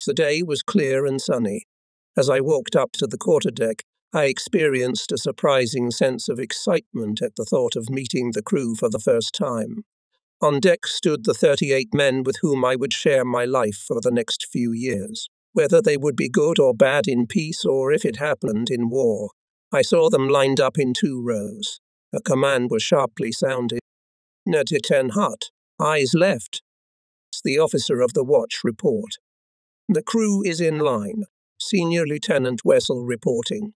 The day was clear and sunny. As I walked up to the quarterdeck, I experienced a surprising sense of excitement at the thought of meeting the crew for the first time. On deck stood the 38 men with whom I would share my life for the next few years. Whether they would be good or bad in peace or if it happened in war, I saw them lined up in 2 rows. A command was sharply sounded. "Nete ten hut, eyes left." The officer of the watch report. "The crew is in line." Senior Lieutenant Wessel reporting.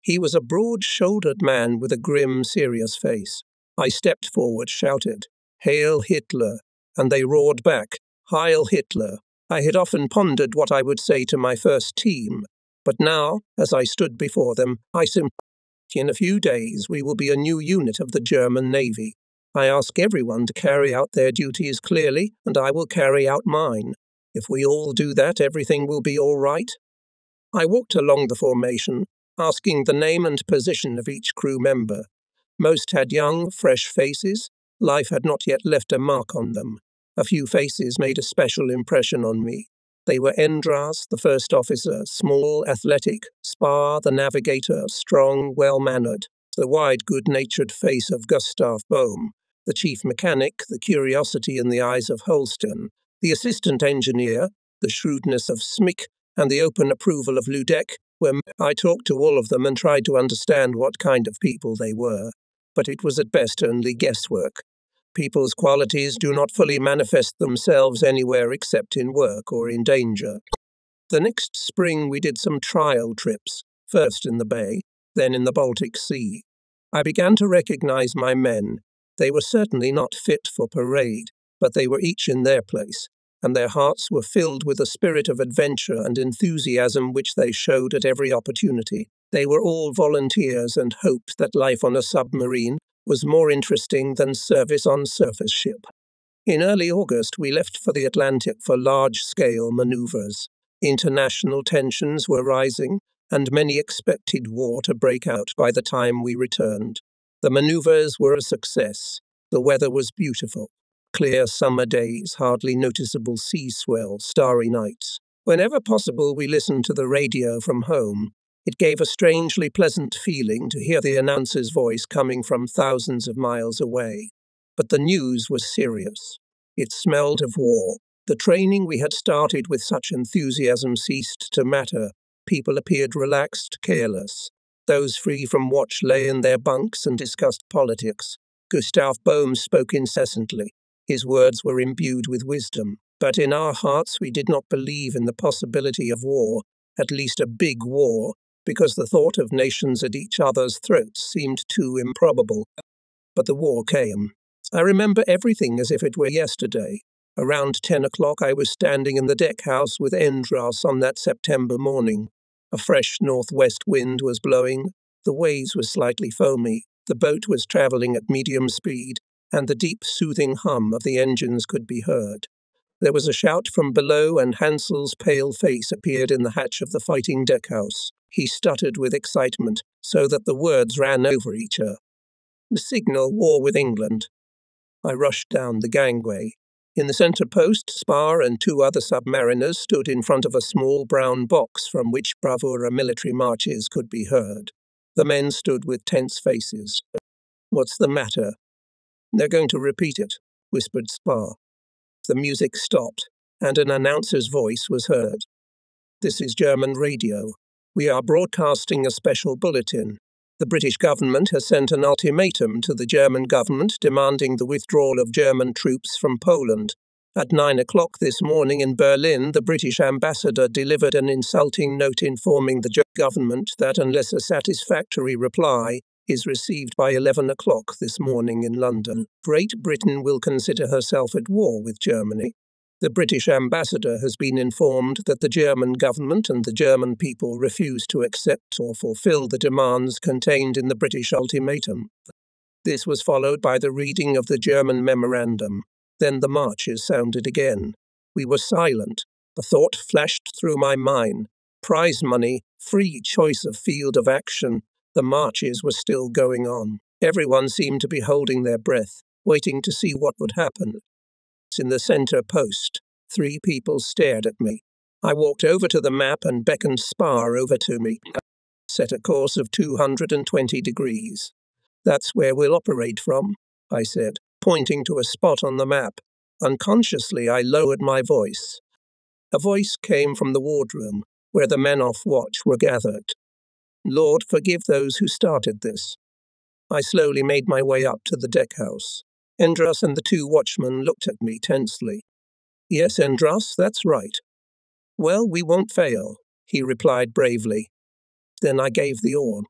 He was a broad-shouldered man with a grim, serious face. I stepped forward, shouted, "Hail Hitler!" and they roared back, "Heil Hitler!" I had often pondered what I would say to my first team, but now, as I stood before them, I simply, in a few days we will be a new unit of the German Navy. I ask everyone to carry out their duties clearly, and I will carry out mine. If we all do that, everything will be all right. I walked along the formation, asking the name and position of each crew member. Most had young, fresh faces. Life had not yet left a mark on them. A few faces made a special impression on me. They were Endras, the first officer, small, athletic, Spar, the navigator, strong, well-mannered, the wide, good-natured face of Gustav Bohm, the chief mechanic, the curiosity in the eyes of Holsten, the assistant engineer, the shrewdness of Smick, and the open approval of Ludek, where I talked to all of them and tried to understand what kind of people they were. But it was at best only guesswork. People's qualities do not fully manifest themselves anywhere except in work or in danger. The next spring we did some trial trips, first in the Bay, then in the Baltic Sea. I began to recognize my men. They were certainly not fit for parade, but they were each in their place, and their hearts were filled with a spirit of adventure and enthusiasm which they showed at every opportunity. They were all volunteers and hoped that life on a submarine was more interesting than service on surface ship. In early August, we left for the Atlantic for large-scale maneuvers. International tensions were rising, and many expected war to break out by the time we returned. The maneuvers were a success. The weather was beautiful. Clear summer days, hardly noticeable sea swell, starry nights. Whenever possible, we listened to the radio from home. It gave a strangely pleasant feeling to hear the announcer's voice coming from thousands of miles away. But the news was serious. It smelled of war. The training we had started with such enthusiasm ceased to matter. People appeared relaxed, careless. Those free from watch lay in their bunks and discussed politics. Gustav Bohm spoke incessantly. His words were imbued with wisdom. But in our hearts we did not believe in the possibility of war, at least a big war, because the thought of nations at each other's throats seemed too improbable. But the war came. I remember everything as if it were yesterday. Around 10 o'clock I was standing in the deck house with Endras on that September morning. A fresh northwest wind was blowing. The waves were slightly foamy. The boat was travelling at medium speed, and the deep, soothing hum of the engines could be heard. There was a shout from below, and Hansel's pale face appeared in the hatch of the fighting deckhouse. He stuttered with excitement, so that the words ran over each other. "The signal, war with England." I rushed down the gangway. In the centre post, Spar and 2 other submariners stood in front of a small brown box from which bravura military marches could be heard. The men stood with tense faces. "What's the matter?" "They're going to repeat it," whispered Spar. The music stopped, and an announcer's voice was heard. "This is German radio. We are broadcasting a special bulletin. The British government has sent an ultimatum to the German government demanding the withdrawal of German troops from Poland. At 9 o'clock this morning in Berlin, the British ambassador delivered an insulting note informing the German government that unless a satisfactory reply is received by 11 o'clock this morning in London, Great Britain will consider herself at war with Germany. The British ambassador has been informed that the German government and the German people refuse to accept or fulfill the demands contained in the British ultimatum." This was followed by the reading of the German memorandum. Then the marches sounded again. We were silent. The thought flashed through my mind. Prize money, free choice of field of action. The marches were still going on. Everyone seemed to be holding their breath, waiting to see what would happen. In the centre post, 3 people stared at me. I walked over to the map and beckoned Spar over to me. Set a course of 220 degrees. That's where we'll operate from, I said, pointing to a spot on the map. Unconsciously, I lowered my voice. A voice came from the wardroom, where the men off watch were gathered. Lord, forgive those who started this. I slowly made my way up to the deckhouse. Endras and the two watchmen looked at me tensely. Yes, Endras, that's right. Well, we won't fail, he replied bravely. Then I gave the order.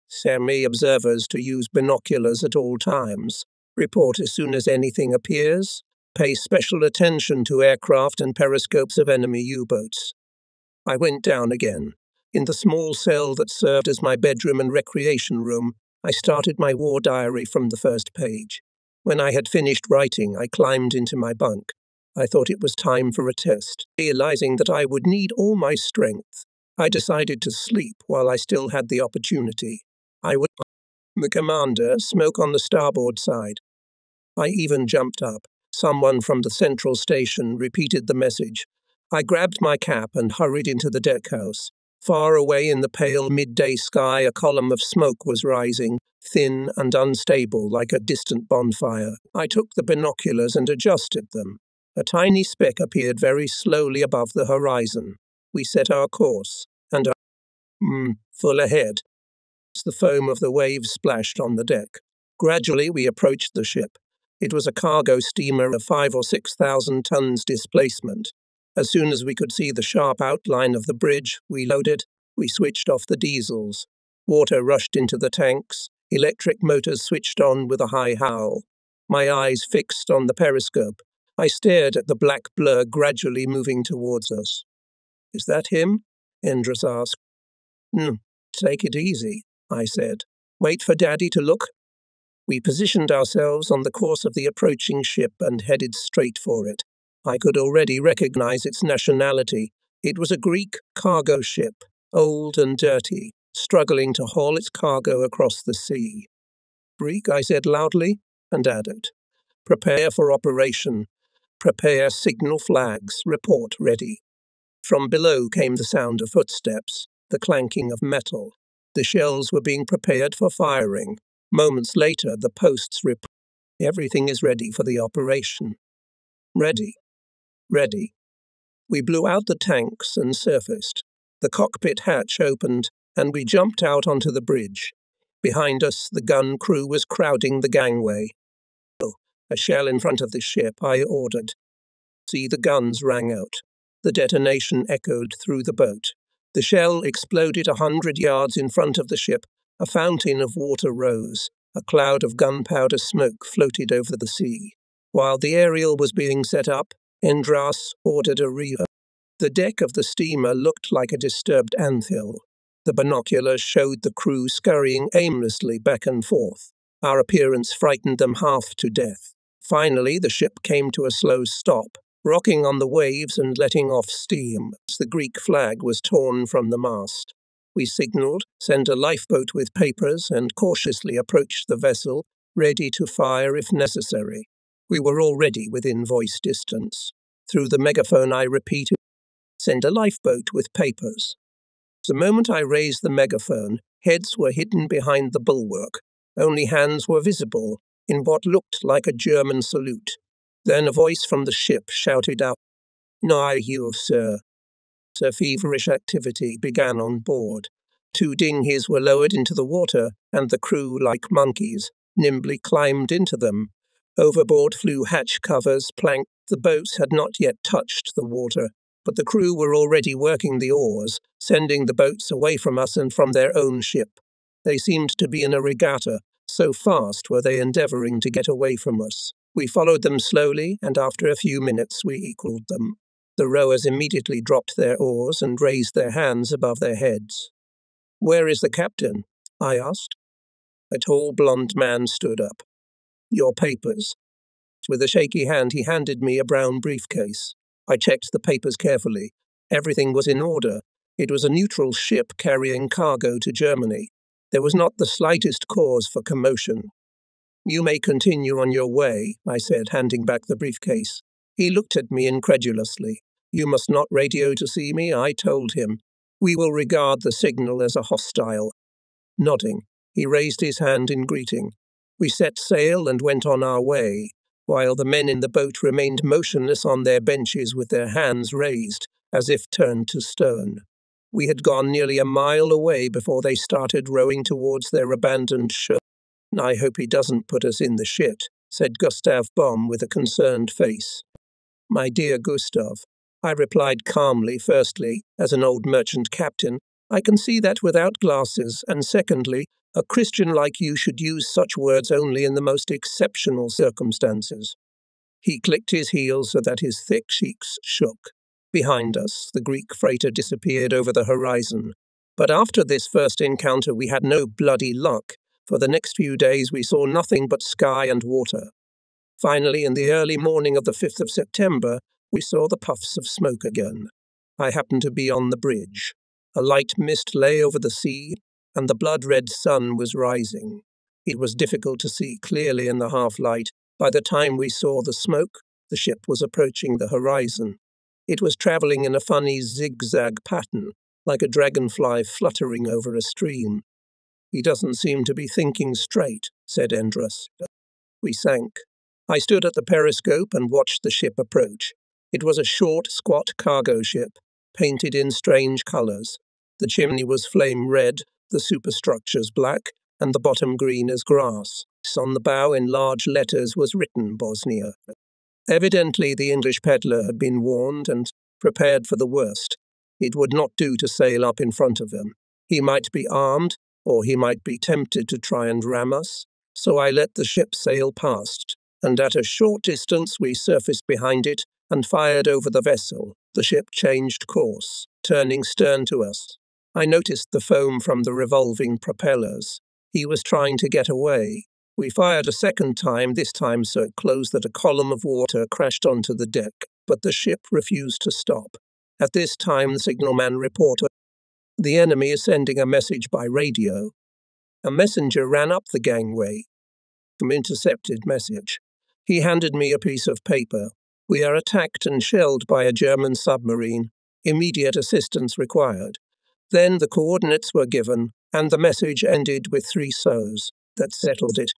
Semi observers to use binoculars at all times. Report as soon as anything appears. Pay special attention to aircraft and periscopes of enemy U-boats. I went down again. In the small cell that served as my bedroom and recreation room, I started my war diary from the first page. When I had finished writing, I climbed into my bunk. I thought it was time for a test. Realizing that I would need all my strength, I decided to sleep while I still had the opportunity. I would. The commander, smoke on the starboard side. I even jumped up. Someone from the central station repeated the message. I grabbed my cap and hurried into the deckhouse. Far away in the pale midday sky, a column of smoke was rising, thin and unstable like a distant bonfire. I took the binoculars and adjusted them. A tiny speck appeared very slowly above the horizon. We set our course, and full ahead. The foam of the waves splashed on the deck. Gradually, we approached the ship. It was a cargo steamer of 5,000 or 6,000 tons displacement. As soon as we could see the sharp outline of the bridge, we loaded. We switched off the diesels. Water rushed into the tanks. Electric motors switched on with a high howl. My eyes fixed on the periscope. I stared at the black blur gradually moving towards us. Is that him? Endras asked. Take it easy, I said. Wait for Daddy to look. We positioned ourselves on the course of the approaching ship and headed straight for it. I could already recognize its nationality. It was a Greek cargo ship, old and dirty, struggling to haul its cargo across the sea. Greek, I said loudly, and added, prepare for operation. Prepare signal flags. Report ready. From below came the sound of footsteps, the clanking of metal. The shells were being prepared for firing. Moments later, the posts reported, everything is ready for the operation. Ready. Ready. We blew out the tanks and surfaced. The cockpit hatch opened, and we jumped out onto the bridge. Behind us, the gun crew was crowding the gangway. A shell in front of the ship, I ordered. See, the guns rang out. The detonation echoed through the boat. The shell exploded 100 yards in front of the ship. A fountain of water rose. A cloud of gunpowder smoke floated over the sea. While the aerial was being set up, Endras ordered a rear. The deck of the steamer looked like a disturbed anthill. The binoculars showed the crew scurrying aimlessly back and forth. Our appearance frightened them half to death. Finally, the ship came to a slow stop, rocking on the waves and letting off steam as the Greek flag was torn from the mast. We signaled, sent a lifeboat with papers, and cautiously approached the vessel, ready to fire if necessary. We were already within voice distance. Through the megaphone I repeated, send a lifeboat with papers. The moment I raised the megaphone, heads were hidden behind the bulwark. Only hands were visible, in what looked like a German salute. Then a voice from the ship shouted out, "Nigh you, sir." A feverish activity began on board. 2 dinghies were lowered into the water, and the crew, like monkeys, nimbly climbed into them. Overboard flew hatch covers, plank. The boats had not yet touched the water, but the crew were already working the oars, sending the boats away from us and from their own ship. They seemed to be in a regatta, so fast were they endeavoring to get away from us. We followed them slowly, and after a few minutes we equaled them. The rowers immediately dropped their oars and raised their hands above their heads. "Where is the captain?" I asked. A tall blond man stood up. "Your papers." With a shaky hand he handed me a brown briefcase. I checked the papers carefully. Everything was in order. It was a neutral ship carrying cargo to Germany. There was not the slightest cause for commotion. "You may continue on your way," I said, handing back the briefcase. He looked at me incredulously. You must not radio to see me, I told him. We will regard the signal as a hostile. Nodding, he raised his hand in greeting. We set sail and went on our way, while the men in the boat remained motionless on their benches with their hands raised, as if turned to stone. We had gone nearly a mile away before they started rowing towards their abandoned ship. I hope he doesn't put us in the shit, said Gustav Baum with a concerned face. My dear Gustav, I replied calmly. Firstly, as an old merchant captain, I can see that without glasses, and secondly, a Christian like you should use such words only in the most exceptional circumstances. He clicked his heels so that his thick cheeks shook. Behind us, the Greek freighter disappeared over the horizon. But after this first encounter, we had no bloody luck. For the next few days, we saw nothing but sky and water. Finally, in the early morning of the 5th of September, we saw the puffs of smoke again. I happened to be on the bridge. A light mist lay over the sea, and the blood-red sun was rising. It was difficult to see clearly in the half-light. By the time we saw the smoke, the ship was approaching the horizon. It was travelling in a funny zigzag pattern, like a dragonfly fluttering over a stream. He doesn't seem to be thinking straight, said Endres. We sank. I stood at the periscope and watched the ship approach. It was a short, squat cargo ship, painted in strange colours. The chimney was flame red, the superstructures black, and the bottom green as grass. On the bow in large letters was written Bosnia. Evidently the English peddler had been warned and prepared for the worst. It would not do to sail up in front of him. He might be armed, or he might be tempted to try and ram us. So I let the ship sail past, and at a short distance we surfaced behind it and fired over the vessel. The ship changed course, turning stern to us. I noticed the foam from the revolving propellers. He was trying to get away. We fired a second time, this time so close that a column of water crashed onto the deck, but the ship refused to stop. At this time, the signalman reported, "The enemy is sending a message by radio." A messenger ran up the gangway. Intercepted message. He handed me a piece of paper. "We are attacked and shelled by a German submarine. Immediate assistance required." Then the coordinates were given, and the message ended with 3 so's. That settled it.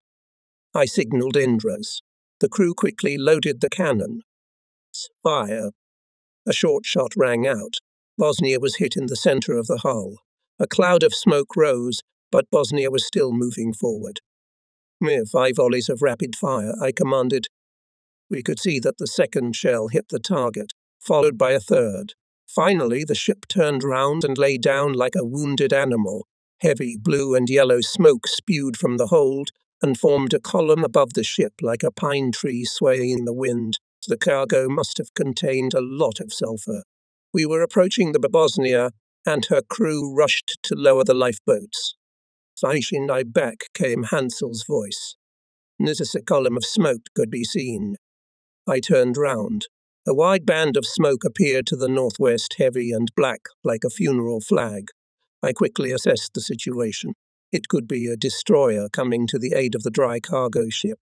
I signalled Indras. The crew quickly loaded the cannon. Fire. A short shot rang out. Bosnia was hit in the centre of the hull. A cloud of smoke rose, but Bosnia was still moving forward. 5 volleys of rapid fire, I commanded. We could see that the second shell hit the target, followed by a third. Finally, the ship turned round and lay down like a wounded animal. Heavy blue and yellow smoke spewed from the hold and formed a column above the ship like a pine tree swaying in the wind. The cargo must have contained a lot of sulphur. We were approaching the Bosnia, and her crew rushed to lower the lifeboats. "Flashing my back," came Hansel's voice. A column of smoke could be seen. I turned round. A wide band of smoke appeared to the northwest, heavy and black, like a funeral flag. I quickly assessed the situation. It could be a destroyer coming to the aid of the dry cargo ship.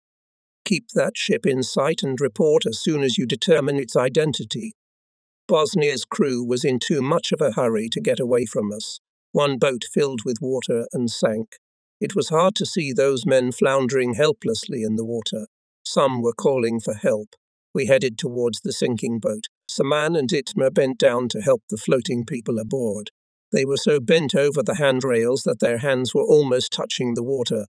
"Keep that ship in sight and report as soon as you determine its identity." Bosnia's crew was in too much of a hurry to get away from us. One boat filled with water and sank. It was hard to see those men floundering helplessly in the water. Some were calling for help. We headed towards the sinking boat. Saman and Itmar bent down to help the floating people aboard. They were so bent over the handrails that their hands were almost touching the water.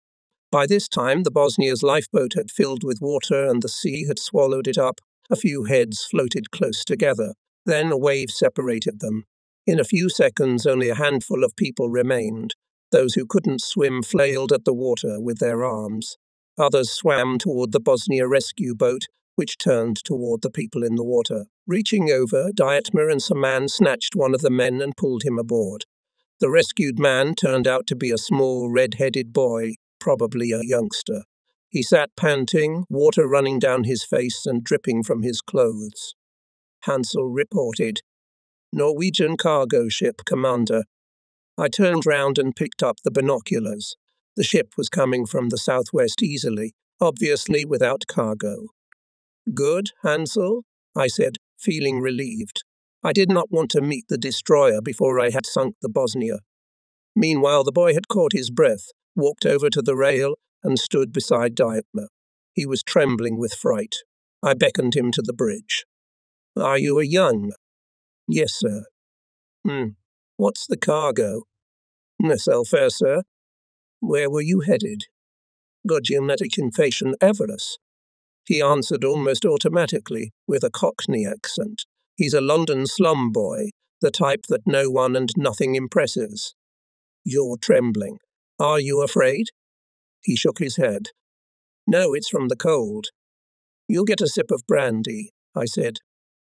By this time, the Bosnia's lifeboat had filled with water and the sea had swallowed it up. A few heads floated close together. Then a wave separated them. In a few seconds, only a handful of people remained. Those who couldn't swim flailed at the water with their arms. Others swam toward the Bosnia rescue boat, which turned toward the people in the water. Reaching over, Dietmar and Saman snatched one of the men and pulled him aboard. The rescued man turned out to be a small, red-headed boy, probably a youngster. He sat panting, water running down his face and dripping from his clothes. Hansel reported, "Norwegian cargo ship, Commander." I turned round and picked up the binoculars. The ship was coming from the southwest easily, obviously without cargo. "Good, Hansel," I said, feeling relieved. I did not want to meet the destroyer before I had sunk the Bosnia. Meanwhile, the boy had caught his breath, walked over to the rail, and stood beside Dietmar. He was trembling with fright. I beckoned him to the bridge. "Are you a young?" "Yes, sir." What's the cargo?" "Nacelle fair, sir." "Where were you headed?" "Godgenetic Invasion Everest." He answered almost automatically, with a Cockney accent. He's a London slum boy, the type that no one and nothing impresses. "You're trembling. Are you afraid?" He shook his head. "No, it's from the cold." "You'll get a sip of brandy," I said.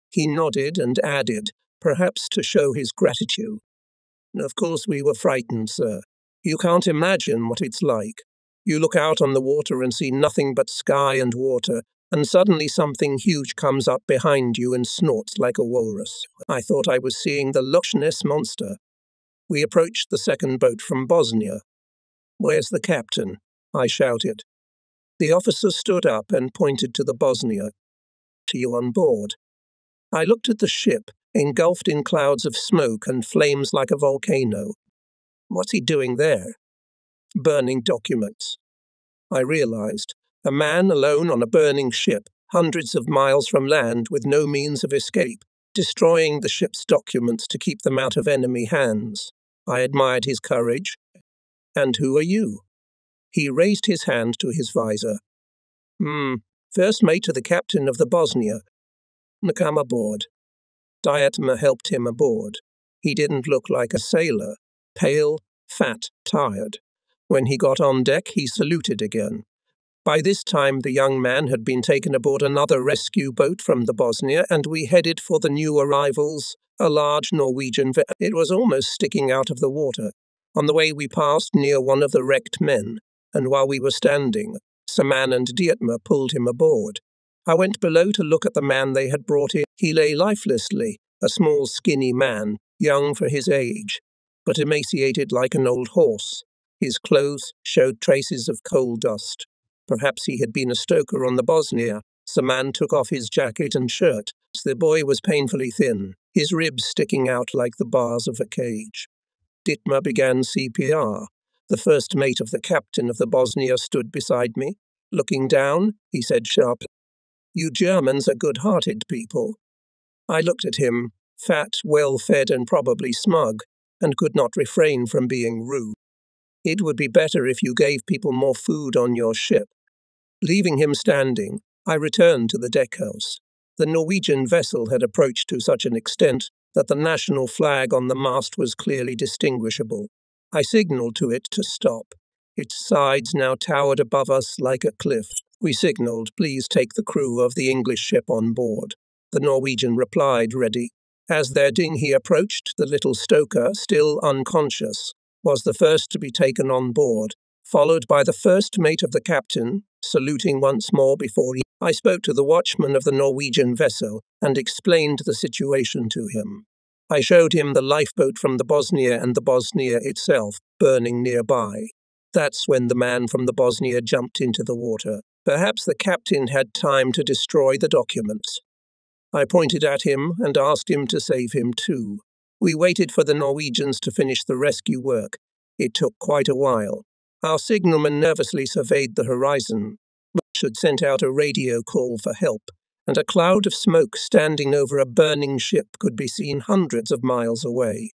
He nodded and added, perhaps to show his gratitude. "Of course we were frightened, sir. You can't imagine what it's like. You look out on the water and see nothing but sky and water, and suddenly something huge comes up behind you and snorts like a walrus. I thought I was seeing the Loch Ness Monster." We approached the second boat from Bosnia. "Where's the captain?" I shouted. The officer stood up and pointed to the Bosnia. "To you on board." I looked at the ship, engulfed in clouds of smoke and flames like a volcano. "What's he doing there?" "Burning documents." I realized. A man alone on a burning ship, hundreds of miles from land with no means of escape, destroying the ship's documents to keep them out of enemy hands. I admired his courage. "And who are you?" He raised his hand to his visor. First mate to the captain of the Bosnia." "Come aboard." Dietmar helped him aboard. He didn't look like a sailor. Pale, fat, tired. When he got on deck, he saluted again. By this time, the young man had been taken aboard another rescue boat from the Bosnia, and we headed for the new arrivals, a large Norwegian vessel. It was almost sticking out of the water. On the way, we passed near one of the wrecked men, and while we were standing, Saman and Dietmar pulled him aboard. I went below to look at the man they had brought in. He lay lifelessly, a small, skinny man, young for his age, but emaciated like an old horse. His clothes showed traces of coal dust. Perhaps he had been a stoker on the Bosnia. Saman took off his jacket and shirt. The boy was painfully thin, his ribs sticking out like the bars of a cage. Dietmar began CPR. The first mate of the captain of the Bosnia stood beside me. Looking down, he said sharply, "You Germans are good-hearted people." I looked at him, fat, well-fed and probably smug, and could not refrain from being rude. "It would be better if you gave people more food on your ship." Leaving him standing, I returned to the deckhouse. The Norwegian vessel had approached to such an extent that the national flag on the mast was clearly distinguishable. I signalled to it to stop. Its sides now towered above us like a cliff. We signalled, "Please take the crew of the English ship on board." The Norwegian replied, ready. As their dinghy approached, the little stoker, still unconscious, was the first to be taken on board, followed by the first mate of the captain, saluting once more before I spoke to the watchman of the Norwegian vessel and explained the situation to him. I showed him the lifeboat from the Bosnia and the Bosnia itself, burning nearby. That's when the man from the Bosnia jumped into the water. Perhaps the captain had time to destroy the documents. I pointed at him and asked him to save him too. We waited for the Norwegians to finish the rescue work. It took quite a while. Our signalman nervously surveyed the horizon. Richard sent out a radio call for help, and a cloud of smoke standing over a burning ship could be seen hundreds of miles away.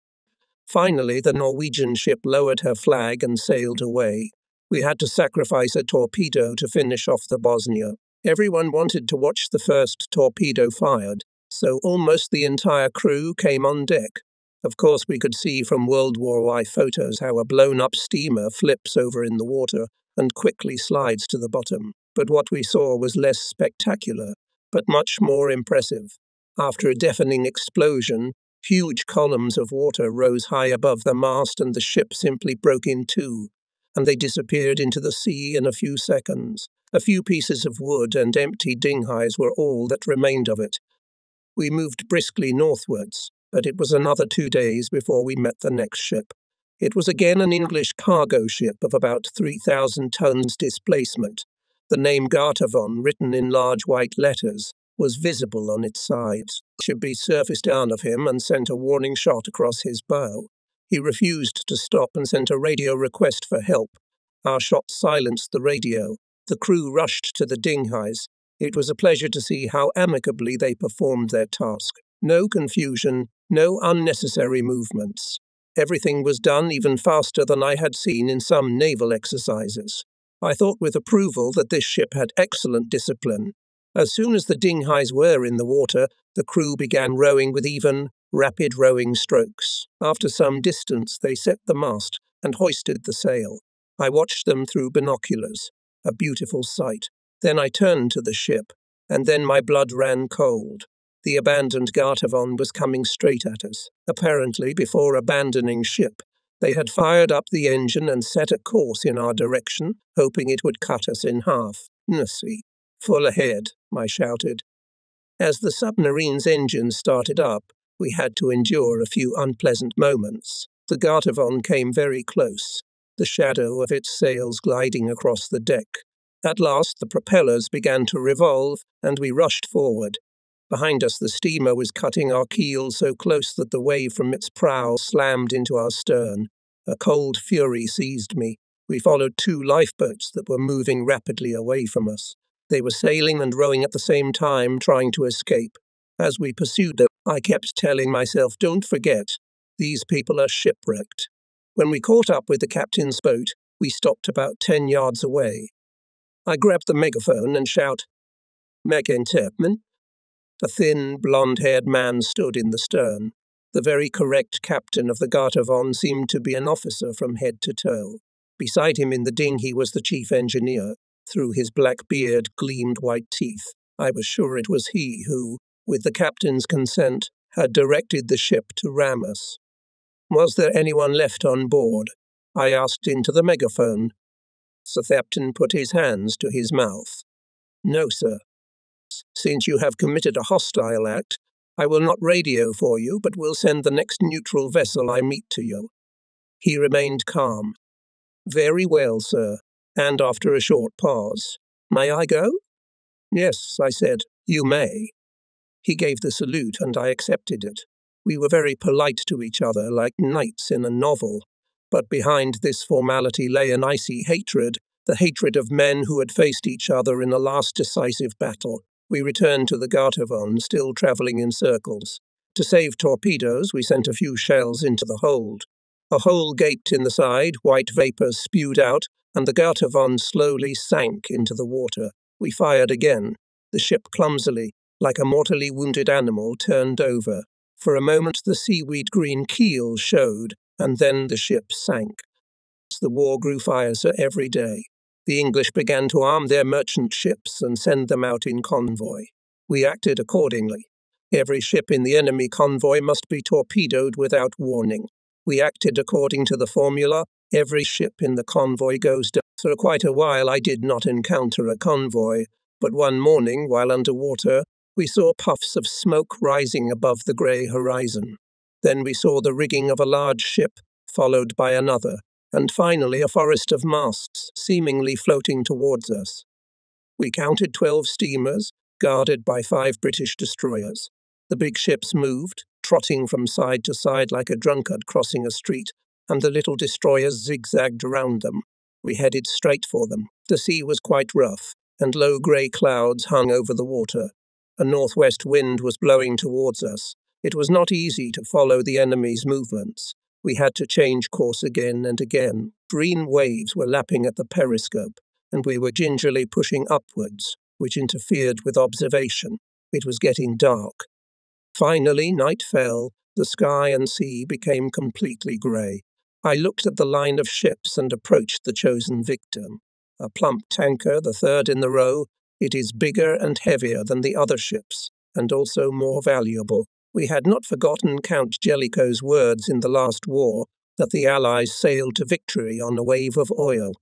Finally, the Norwegian ship lowered her flag and sailed away. We had to sacrifice a torpedo to finish off the Bosnia. Everyone wanted to watch the first torpedo fired, so almost the entire crew came on deck. Of course, we could see from World War I photos how a blown-up steamer flips over in the water and quickly slides to the bottom. But what we saw was less spectacular, but much more impressive. After a deafening explosion, huge columns of water rose high above the mast and the ship simply broke in two, and they disappeared into the sea in a few seconds. A few pieces of wood and empty dinghies were all that remained of it. We moved briskly northwards, but it was another 2 days before we met the next ship. It was again an English cargo ship of about 3,000 tons displacement, the name Gartavon written in large white letters, was visible on its sides. Should be surfaced down of him and sent a warning shot across his bow. He refused to stop and sent a radio request for help. Our shots silenced the radio. The crew rushed to the dinghies. It was a pleasure to see how amicably they performed their task. No confusion, no unnecessary movements. Everything was done even faster than I had seen in some naval exercises. I thought with approval that this ship had excellent discipline. As soon as the dinghies were in the water, the crew began rowing with even, rapid rowing strokes. After some distance, they set the mast and hoisted the sail. I watched them through binoculars, a beautiful sight. Then I turned to the ship, and then my blood ran cold. The abandoned Gartavon was coming straight at us. Apparently, before abandoning ship, they had fired up the engine and set a course in our direction, hoping it would cut us in half. Nussy. Full ahead, I shouted. As the submarine's engine started up, we had to endure a few unpleasant moments. The Gartavon came very close, the shadow of its sails gliding across the deck. At last, the propellers began to revolve, and we rushed forward. Behind us, the steamer was cutting our keel so close that the wave from its prow slammed into our stern. A cold fury seized me. We followed two lifeboats that were moving rapidly away from us. They were sailing and rowing at the same time, trying to escape. As we pursued them, I kept telling myself, don't forget, these people are shipwrecked. When we caught up with the captain's boat, we stopped about 10 yards away. I grabbed the megaphone and shout, "Megentepman." A thin, blonde-haired man stood in the stern. The very correct captain of the Gartavon seemed to be an officer from head to toe. Beside him in the dinghy was the chief engineer. Through his black beard gleamed white teeth. I was sure it was he who, with the captain's consent, had directed the ship to ram us. Was there anyone left on board? I asked into the megaphone. The captain put his hands to his mouth. No, sir. Since you have committed a hostile act, I will not radio for you, but will send the next neutral vessel I meet to you. He remained calm. Very well, sir. And after a short pause, may I go? Yes, I said, you may. He gave the salute, and I accepted it. We were very polite to each other, like knights in a novel. But behind this formality lay an icy hatred, the hatred of men who had faced each other in a last decisive battle. We returned to the Gartavon, still travelling in circles. To save torpedoes, we sent a few shells into the hold. A hole gaped in the side, white vapour spewed out, and the Gartavon slowly sank into the water. We fired again. The ship clumsily, like a mortally wounded animal, turned over. For a moment the seaweed-green keel showed, and then the ship sank. The war grew fiercer every day. The English began to arm their merchant ships and send them out in convoy. We acted accordingly. Every ship in the enemy convoy must be torpedoed without warning. We acted according to the formula, every ship in the convoy goes down. For quite a while I did not encounter a convoy, but one morning, while underwater, we saw puffs of smoke rising above the grey horizon. Then we saw the rigging of a large ship, followed by another, and finally a forest of masts seemingly floating towards us. We counted 12 steamers, guarded by 5 British destroyers. The big ships moved, trotting from side to side like a drunkard crossing a street, and the little destroyers zigzagged around them. We headed straight for them. The sea was quite rough, and low grey clouds hung over the water. A northwest wind was blowing towards us. It was not easy to follow the enemy's movements. We had to change course again and again. Green waves were lapping at the periscope, and we were gingerly pushing upwards, which interfered with observation. It was getting dark. Finally, night fell. The sky and sea became completely grey. I looked at the line of ships and approached the chosen victim. A plump tanker, the third in the row. It is bigger and heavier than the other ships, and also more valuable. We had not forgotten Count Jellicoe's words in the last war, that the Allies sailed to victory on a wave of oil.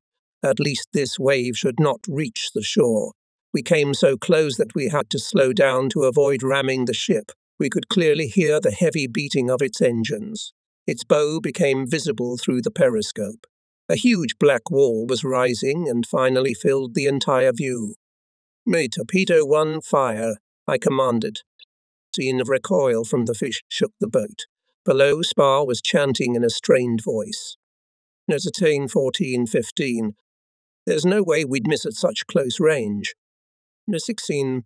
At least this wave should not reach the shore. We came so close that we had to slow down to avoid ramming the ship. We could clearly hear the heavy beating of its engines. Its bow became visible through the periscope. A huge black wall was rising and finally filled the entire view. May Torpedo 1 fire, I commanded. A scene of recoil from the fish shook the boat. Below, Spar was chanting in a strained voice. Attain 14-15. There's no way we'd miss at such close range. 16-60.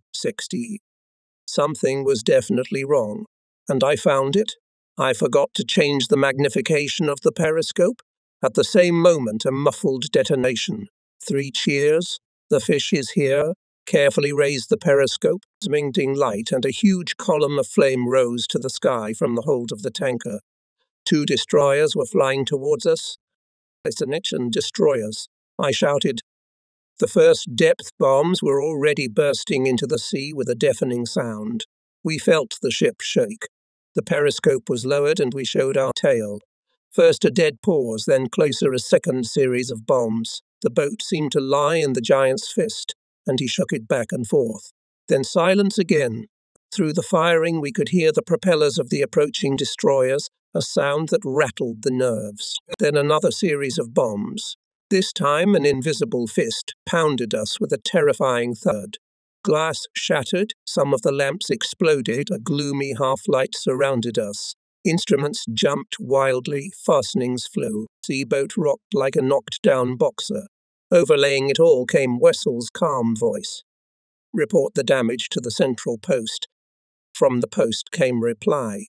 Something was definitely wrong, and I found it. I forgot to change the magnification of the periscope. At the same moment, a muffled detonation. 3 cheers. The fish is here. Carefully raised the periscope, minting light, and a huge column of flame rose to the sky from the hold of the tanker. 2 destroyers were flying towards us. Destination destroyers, I shouted. The first depth bombs were already bursting into the sea with a deafening sound. We felt the ship shake. The periscope was lowered and we showed our tail. First a dead pause, then closer a second series of bombs. The boat seemed to lie in the giant's fist, and he shook it back and forth. Then silence again. Through the firing we could hear the propellers of the approaching destroyers, a sound that rattled the nerves. Then another series of bombs. This time an invisible fist pounded us with a terrifying thud. Glass shattered, some of the lamps exploded, a gloomy half-light surrounded us. Instruments jumped wildly, fastenings flew. Seaboat rocked like a knocked-down boxer. Overlaying it all came Wessel's calm voice. Report the damage to the central post. From the post came reply.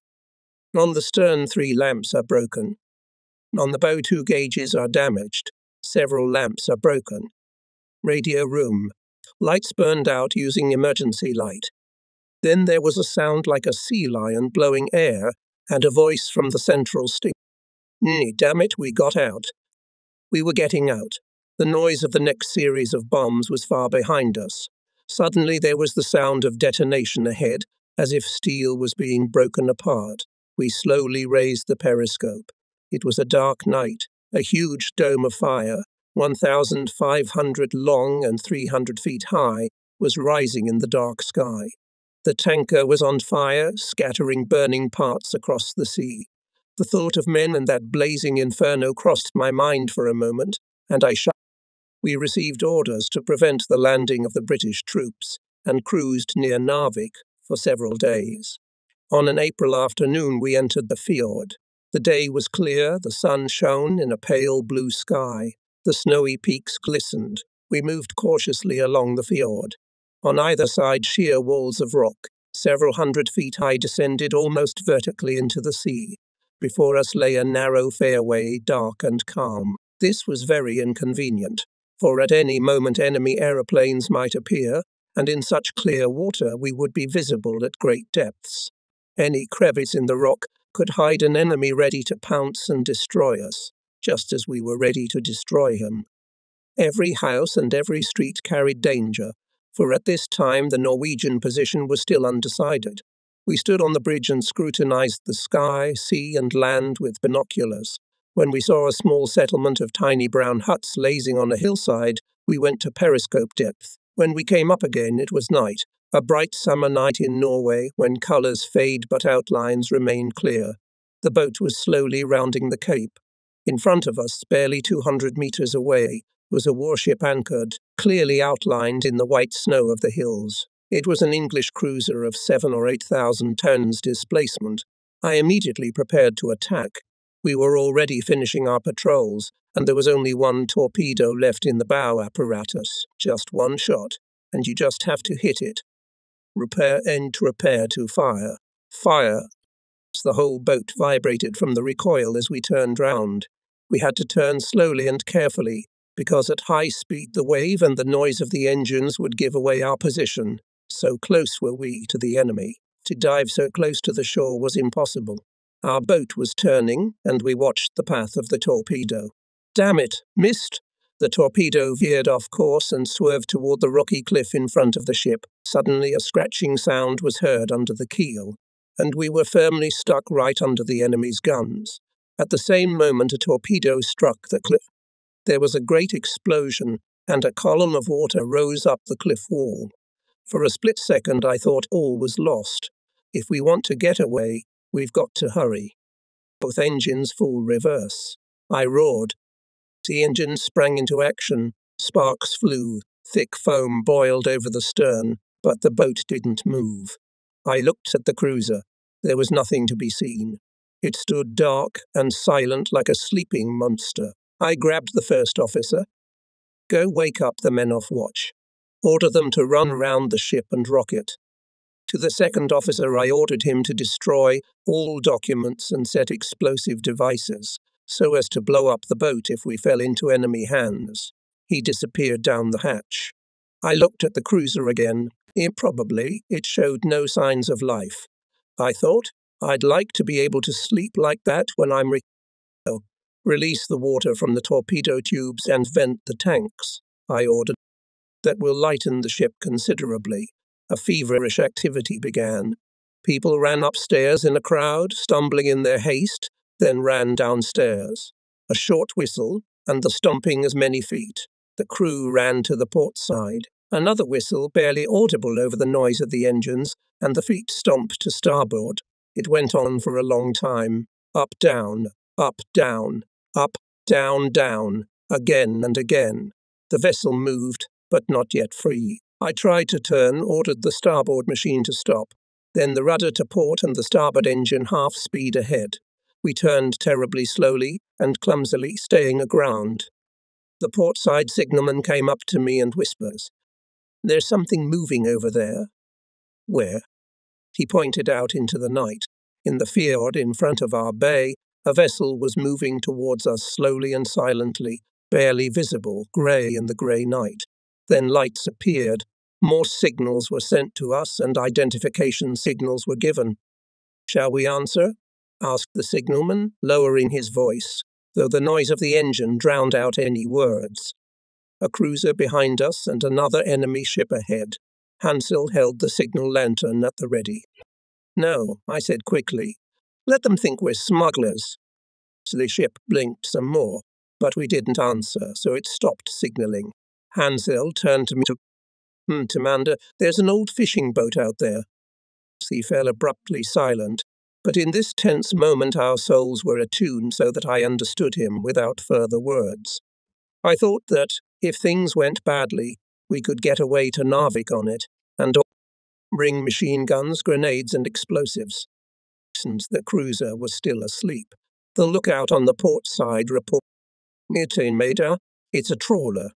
On the stern 3 lamps are broken. On the bow 2 gauges are damaged. Several lamps are broken. Radio room. Lights burned out using emergency light. Then there was a sound like a sea lion blowing air and a voice from the central station. Damn it, we got out. We were getting out. The noise of the next series of bombs was far behind us. Suddenly there was the sound of detonation ahead, as if steel was being broken apart. We slowly raised the periscope. It was a dark night. A huge dome of fire, 1,500 long and 300 feet high, was rising in the dark sky. The tanker was on fire, scattering burning parts across the sea. The thought of men and that blazing inferno crossed my mind for a moment, and I shuddered. We received orders to prevent the landing of the British troops, and cruised near Narvik for several days. On an April afternoon we entered the fjord. The day was clear, the sun shone in a pale blue sky. The snowy peaks glistened. We moved cautiously along the fjord. On either side, sheer walls of rock, several hundred feet high, descended almost vertically into the sea. Before us lay a narrow fairway, dark and calm. This was very inconvenient, for at any moment enemy aeroplanes might appear, and in such clear water we would be visible at great depths. Any crevice in the rock could hide an enemy ready to pounce and destroy us, just as we were ready to destroy him. Every house and every street carried danger, for at this time the Norwegian position was still undecided. We stood on the bridge and scrutinized the sky, sea, and land with binoculars. When we saw a small settlement of tiny brown huts lazing on a hillside, we went to periscope depth. When we came up again, it was night. A bright summer night in Norway, when colours fade but outlines remain clear. The boat was slowly rounding the cape. In front of us, barely 200 metres away, was a warship anchored, clearly outlined in the white snow of the hills. It was an English cruiser of 7,000 or 8,000 tons displacement. I immediately prepared to attack. We were already finishing our patrols, and there was only 1 torpedo left in the bow apparatus. Just 1 shot, and you just have to hit it. Repair to fire. Fire. The whole boat vibrated from the recoil as we turned round. We had to turn slowly and carefully, because at high speed the wave and the noise of the engines would give away our position. So close were we to the enemy. To dive so close to the shore was impossible. Our boat was turning, and we watched the path of the torpedo. Damn it! Missed! The torpedo veered off course and swerved toward the rocky cliff in front of the ship. Suddenly a scratching sound was heard under the keel, and we were firmly stuck right under the enemy's guns. At the same moment a torpedo struck the cliff. There was a great explosion, and a column of water rose up the cliff wall. For a split second I thought all was lost. If we want to get away, we've got to hurry. Both engines full reverse. I roared. The engine sprang into action. Sparks flew. Thick foam boiled over the stern. but the boat didn't move. I looked at the cruiser. There was nothing to be seen. It stood dark and silent like a sleeping monster. I grabbed the first officer. Go wake up the men off watch. Order them to run round the ship and rocket. To the second officer, I ordered him to destroy all documents and set explosive devices, so as to blow up the boat if we fell into enemy hands. He disappeared down the hatch. I looked at the cruiser again. Improbably, it showed no signs of life. I thought, I'd like to be able to sleep like that when I'm release the water from the torpedo tubes and vent the tanks, I ordered. That will lighten the ship considerably. A feverish activity began. People ran upstairs in a crowd, stumbling in their haste, then ran downstairs. A short whistle, and the stomping as many feet. The crew ran to the port side. Another whistle, barely audible over the noise of the engines, and the feet stomped to starboard. It went on for a long time. Up, down, up, down, up, down, down, again and again. The vessel moved, but not yet free. I tried to turn, ordered the starboard machine to stop. Then the rudder to port and the starboard engine half speed ahead. We turned terribly slowly and clumsily, staying aground. The port side signalman came up to me and whispers, "There's something moving over there." "Where?" He pointed out into the night. In the fjord in front of our bay, a vessel was moving towards us slowly and silently, barely visible, grey in the grey night. Then lights appeared. More signals were sent to us and identification signals were given. "Shall we answer?" asked the signalman, lowering his voice, though the noise of the engine drowned out any words. A cruiser behind us and another enemy ship ahead. Hansel held the signal lantern at the ready. "No," I said quickly. "Let them think we're smugglers." So the ship blinked some more, but we didn't answer, so it stopped signalling. Hansel turned to me. "Commander, there's an old fishing boat out there." He fell abruptly silent, but in this tense moment our souls were attuned so that I understood him without further words. I thought that, if things went badly, we could get away to Narvik on it, and bring machine guns, grenades and explosives. Since the cruiser was still asleep, the lookout on the port side reported, "Major, it's a trawler."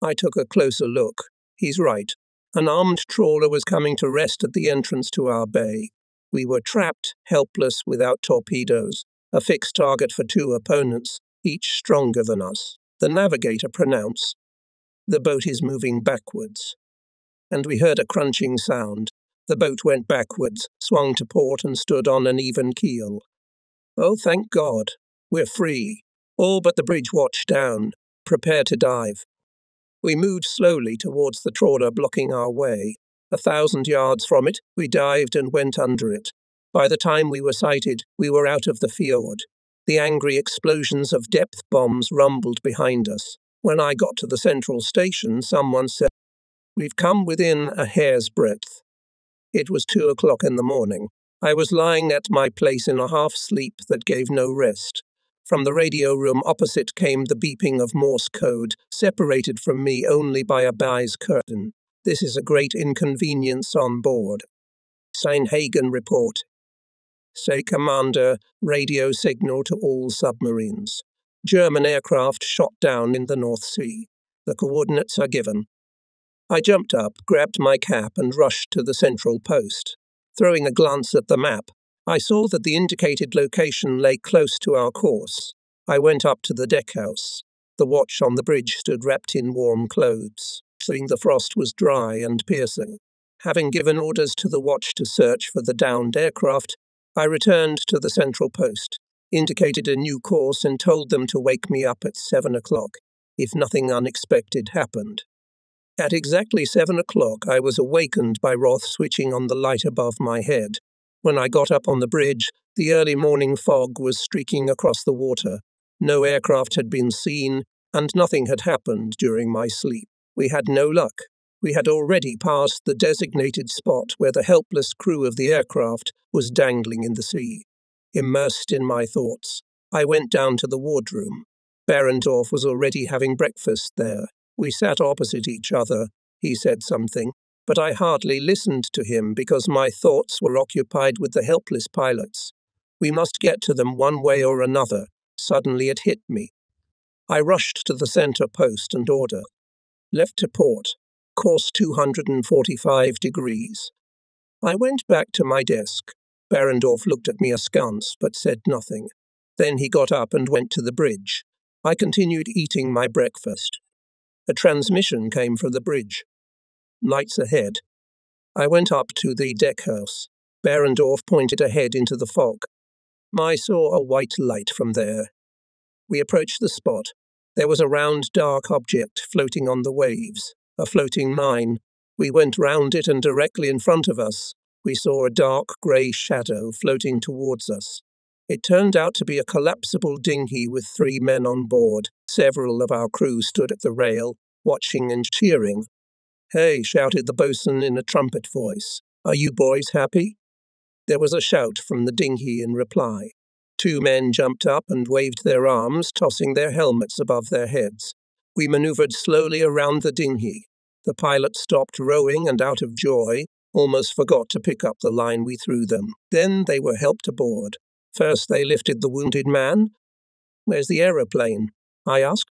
I took a closer look. He's right. An armed trawler was coming to rest at the entrance to our bay. We were trapped, helpless, without torpedoes, a fixed target for two opponents, each stronger than us. The navigator pronounced, "The boat is moving backwards." And we heard a crunching sound. The boat went backwards, swung to port and stood on an even keel. "Oh, thank God. We're free. All but the bridge watch down. Prepare to dive." We moved slowly towards the trawler blocking our way. 1,000 yards from it, we dived and went under it. By the time we were sighted, we were out of the fjord. The angry explosions of depth bombs rumbled behind us. When I got to the central station, someone said, "We've come within a hair's breadth." It was 2 o'clock in the morning. I was lying at my place in a half-sleep that gave no rest. From the radio room opposite came the beeping of Morse code, separated from me only by a baize curtain. "This is a great inconvenience on board." Steinhagen report. "Say, Commander, radio signal to all submarines. German aircraft shot down in the North Sea. The coordinates are given." I jumped up, grabbed my cap and rushed to the central post. Throwing a glance at the map, I saw that the indicated location lay close to our course. I went up to the deckhouse. The watch on the bridge stood wrapped in warm clothes. The frost was dry and piercing. Having given orders to the watch to search for the downed aircraft, I returned to the central post, indicated a new course and told them to wake me up at 7 o'clock, if nothing unexpected happened. At exactly 7 o'clock, I was awakened by Roth switching on the light above my head. When I got up on the bridge, the early morning fog was streaking across the water. No aircraft had been seen, and nothing had happened during my sleep. We had no luck. We had already passed the designated spot where the helpless crew of the aircraft was dangling in the sea. Immersed in my thoughts, I went down to the wardroom. Barendorf was already having breakfast there. We sat opposite each other. He said something. But I hardly listened to him because my thoughts were occupied with the helpless pilots. We must get to them one way or another. Suddenly it hit me. I rushed to the center post and order. Left to port. Course 245 degrees. I went back to my desk. Barendorf looked at me askance, but said nothing. Then he got up and went to the bridge. I continued eating my breakfast. A transmission came from the bridge. Lights ahead. I went up to the deck house. Barendorf pointed ahead into the fog. I saw a white light from there. We approached the spot. There was a round, dark object floating on the waves, a floating mine. We went round it, and directly in front of us, we saw a dark grey shadow floating towards us. It turned out to be a collapsible dinghy with 3 men on board. Several of our crew stood at the rail, watching and cheering. "Hey," shouted the boatswain in a trumpet voice. "Are you boys happy?" There was a shout from the dinghy in reply. 2 men jumped up and waved their arms, tossing their helmets above their heads. We maneuvered slowly around the dinghy. The pilot stopped rowing and, out of joy, almost forgot to pick up the line we threw them. Then they were helped aboard. First they lifted the wounded man. "Where's the aeroplane?" I asked.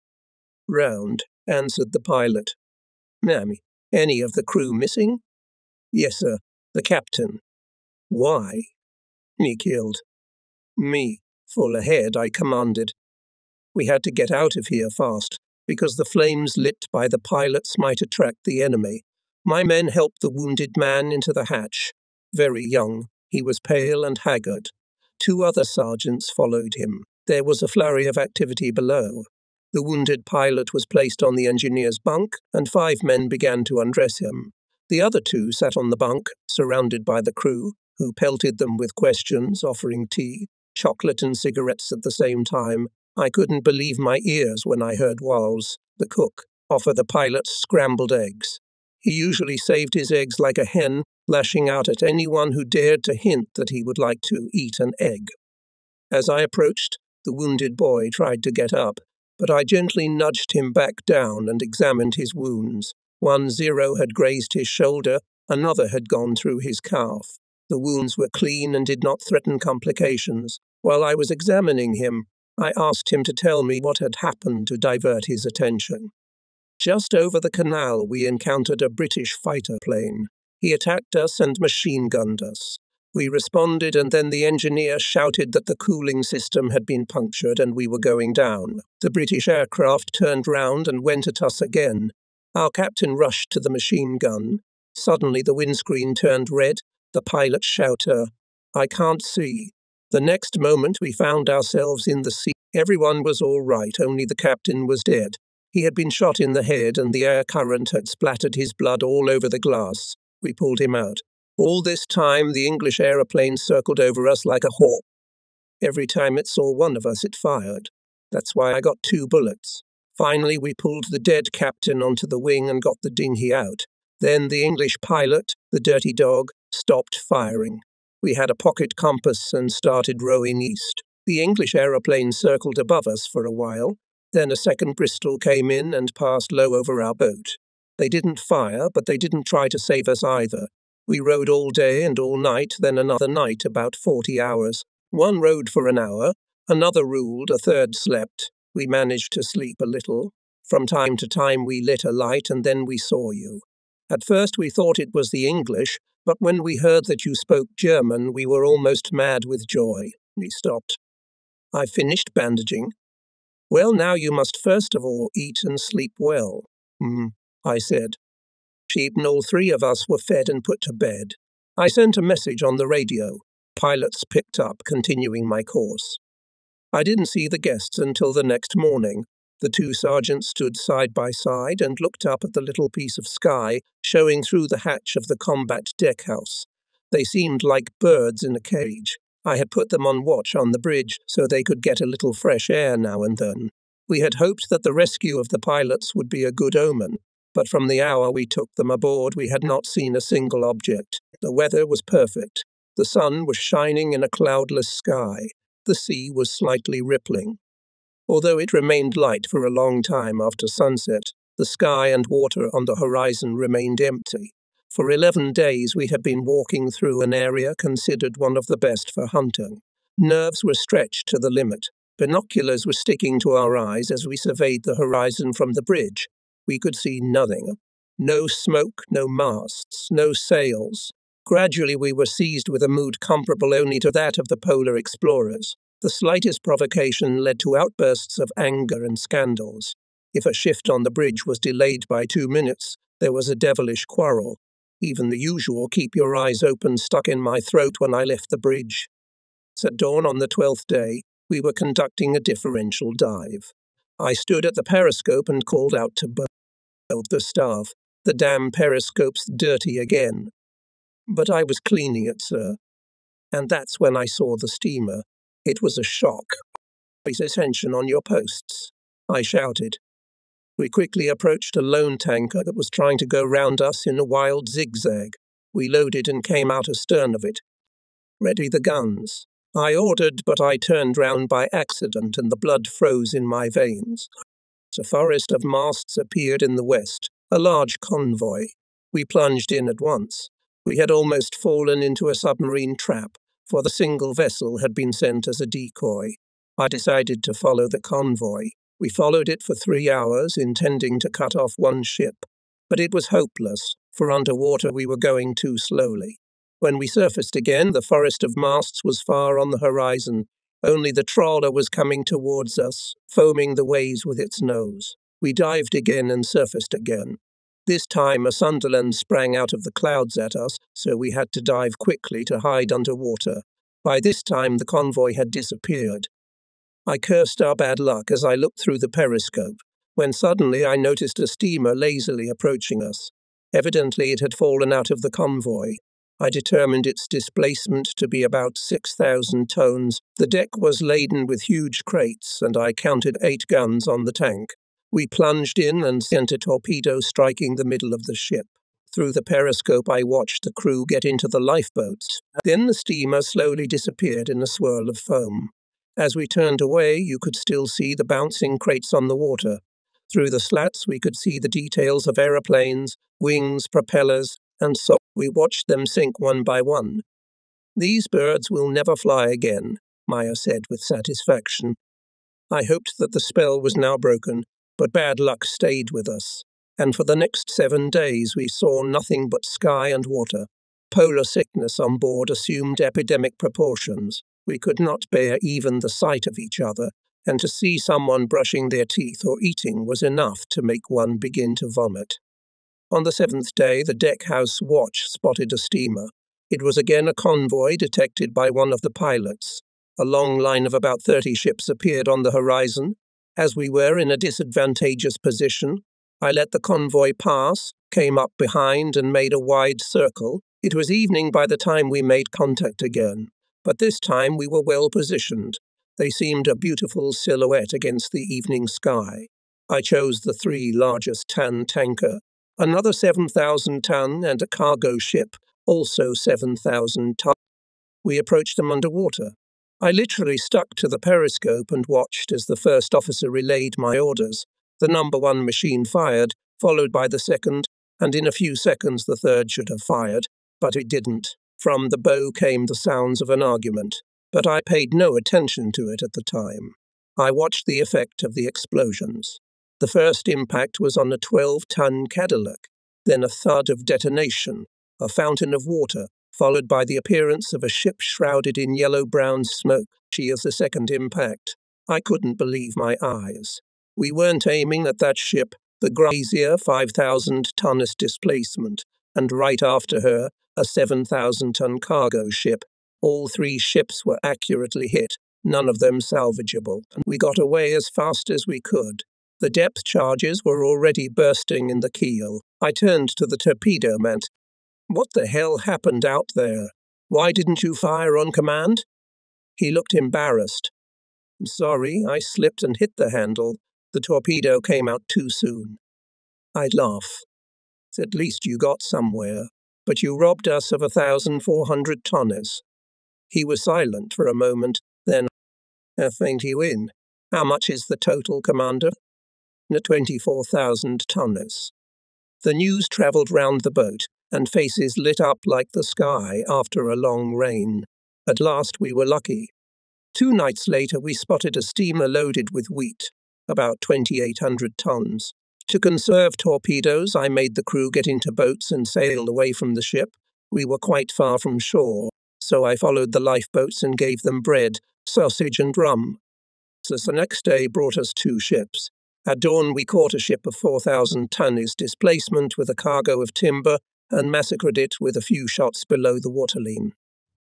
"Round," answered the pilot. "Mammy, any of the crew missing?" "Yes, sir. The captain." "Why?" "Me killed." "Me. Full ahead," I commanded. We had to get out of here fast, because the flames lit by the pilots might attract the enemy. My men helped the wounded man into the hatch. Very young, he was pale and haggard. 2 other sergeants followed him. There was a flurry of activity below. The wounded pilot was placed on the engineer's bunk, and 5 men began to undress him. The other 2 sat on the bunk, surrounded by the crew, who pelted them with questions, offering tea, chocolate and cigarettes at the same time. I couldn't believe my ears when I heard Walls, the cook, offer the pilots scrambled eggs. He usually saved his eggs like a hen, lashing out at anyone who dared to hint that he would like to eat an egg. As I approached, the wounded boy tried to get up, but I gently nudged him back down and examined his wounds. 1 0 had grazed his shoulder, another had gone through his calf. The wounds were clean and did not threaten complications. While I was examining him, I asked him to tell me what had happened to divert his attention. Just over the canal, we encountered a British fighter plane. He attacked us and machine-gunned us. We responded, and then the engineer shouted that the cooling system had been punctured and we were going down. The British aircraft turned round and went at us again. Our captain rushed to the machine gun. Suddenly the windscreen turned red. The pilot shouted, "I can't see." The next moment we found ourselves in the sea. Everyone was all right, only the captain was dead. He had been shot in the head and the air current had splattered his blood all over the glass. We pulled him out. All this time the English aeroplane circled over us like a hawk. Every time it saw one of us, it fired. That's why I got 2 bullets. Finally, we pulled the dead captain onto the wing and got the dinghy out. Then the English pilot, the dirty dog, stopped firing. We had a pocket compass and started rowing east. The English aeroplane circled above us for a while. Then a second Bristol came in and passed low over our boat. They didn't fire, but they didn't try to save us either. We rowed all day and all night, then another night, about 40 hours. One rowed for an hour, another ruled, a third slept. We managed to sleep a little. From time to time we lit a light and then we saw you. At first we thought it was the English, but when we heard that you spoke German, we were almost mad with joy. We stopped. I finished bandaging. "Well, now you must first of all eat and sleep well," I said. Sheep and all 3 of us were fed and put to bed. I sent a message on the radio. Pilots picked up, continuing my course. I didn't see the guests until the next morning. The 2 sergeants stood side by side and looked up at the little piece of sky showing through the hatch of the combat deck house. They seemed like birds in a cage. I had put them on watch on the bridge so they could get a little fresh air now and then. We had hoped that the rescue of the pilots would be a good omen. But from the hour we took them aboard, we had not seen a single object. The weather was perfect. The sun was shining in a cloudless sky. The sea was slightly rippling. Although it remained light for a long time after sunset, the sky and water on the horizon remained empty. For 11 days we had been walking through an area considered one of the best for hunting. Nerves were stretched to the limit. Binoculars were sticking to our eyes as we surveyed the horizon from the bridge. We could see nothing. No smoke, no masts, no sails. Gradually we were seized with a mood comparable only to that of the polar explorers. The slightest provocation led to outbursts of anger and scandals. If a shift on the bridge was delayed by 2 minutes, there was a devilish quarrel. Even the usual keep your eyes open stuck in my throat when I left the bridge. At dawn on the 12th day, we were conducting a differential dive. I stood at the periscope and called out to both the staff. The damn periscope's dirty again. But I was cleaning it, sir. And that's when I saw the steamer. It was a shock. "Pay attention on your posts," I shouted. We quickly approached a lone tanker that was trying to go round us in a wild zigzag. We loaded and came out astern of it. "Ready the guns," I ordered, but I turned round by accident and the blood froze in my veins. A forest of masts appeared in the west, a large convoy. We plunged in at once. We had almost fallen into a submarine trap, for the single vessel had been sent as a decoy. I decided to follow the convoy. We followed it for 3 hours, intending to cut off one ship. But it was hopeless, for underwater we were going too slowly. When we surfaced again, the forest of masts was far on the horizon. Only the trawler was coming towards us, foaming the waves with its nose. We dived again and surfaced again. This time a Sunderland sprang out of the clouds at us, so we had to dive quickly to hide underwater. By this time the convoy had disappeared. I cursed our bad luck as I looked through the periscope, when suddenly I noticed a steamer lazily approaching us. Evidently it had fallen out of the convoy. I determined its displacement to be about 6,000 tons. The deck was laden with huge crates, and I counted 8 guns on the tank. We plunged in and sent a torpedo striking the middle of the ship. Through the periscope I watched the crew get into the lifeboats. Then the steamer slowly disappeared in a swirl of foam. As we turned away, you could still see the bouncing crates on the water. Through the slats we could see the details of aeroplanes, wings, propellers, and so we watched them sink one by one. "These birds will never fly again," Maya said with satisfaction. I hoped that the spell was now broken, but bad luck stayed with us, and for the next 7 days we saw nothing but sky and water. Polar sickness on board assumed epidemic proportions. We could not bear even the sight of each other, and to see someone brushing their teeth or eating was enough to make one begin to vomit. On the 7th day, the deckhouse watch spotted a steamer. It was again a convoy detected by one of the pilots. A long line of about 30 ships appeared on the horizon. As we were in a disadvantageous position, I let the convoy pass, came up behind and made a wide circle. It was evening by the time we made contact again, but this time we were well positioned. They seemed a beautiful silhouette against the evening sky. I chose the 3 largest tan tanker, another 7,000 ton and a cargo ship, also 7,000 ton. We approached them underwater. I literally stuck to the periscope and watched as the first officer relayed my orders. The number 1 machine fired, followed by the second, and in a few seconds the third should have fired, but it didn't. From the bow came the sounds of an argument, but I paid no attention to it at the time. I watched the effect of the explosions. The first impact was on a 12-ton Cadillac, then a thud of detonation, a fountain of water, followed by the appearance of a ship shrouded in yellow-brown smoke. As the second impact, I couldn't believe my eyes. We weren't aiming at that ship, the Grazier 5,000-tonnest displacement, and right after her, a 7,000-ton cargo ship. All 3 ships were accurately hit, none of them salvageable, and we got away as fast as we could. The depth charges were already bursting in the keel. I turned to the torpedo man. "What the hell happened out there? Why didn't you fire on command?" He looked embarrassed. "I'm sorry, I slipped and hit the handle. The torpedo came out too soon." I'd laugh. "At least you got somewhere, but you robbed us of 1,400 tonners." He was silent for a moment, then, "I think you win. How much is the total, Commander?" 24,000 tonners. The news travelled round the boat. and faces lit up like the sky after a long rain. At last we were lucky. 2 nights later we spotted a steamer loaded with wheat, about 2,800 tons. To conserve torpedoes, I made the crew get into boats and sail away from the ship. We were quite far from shore, so I followed the lifeboats and gave them bread, sausage and rum. So the next day brought us 2 ships. At dawn we caught a ship of 4,000 tons displacement with a cargo of timber and massacred it with a few shots below the waterline.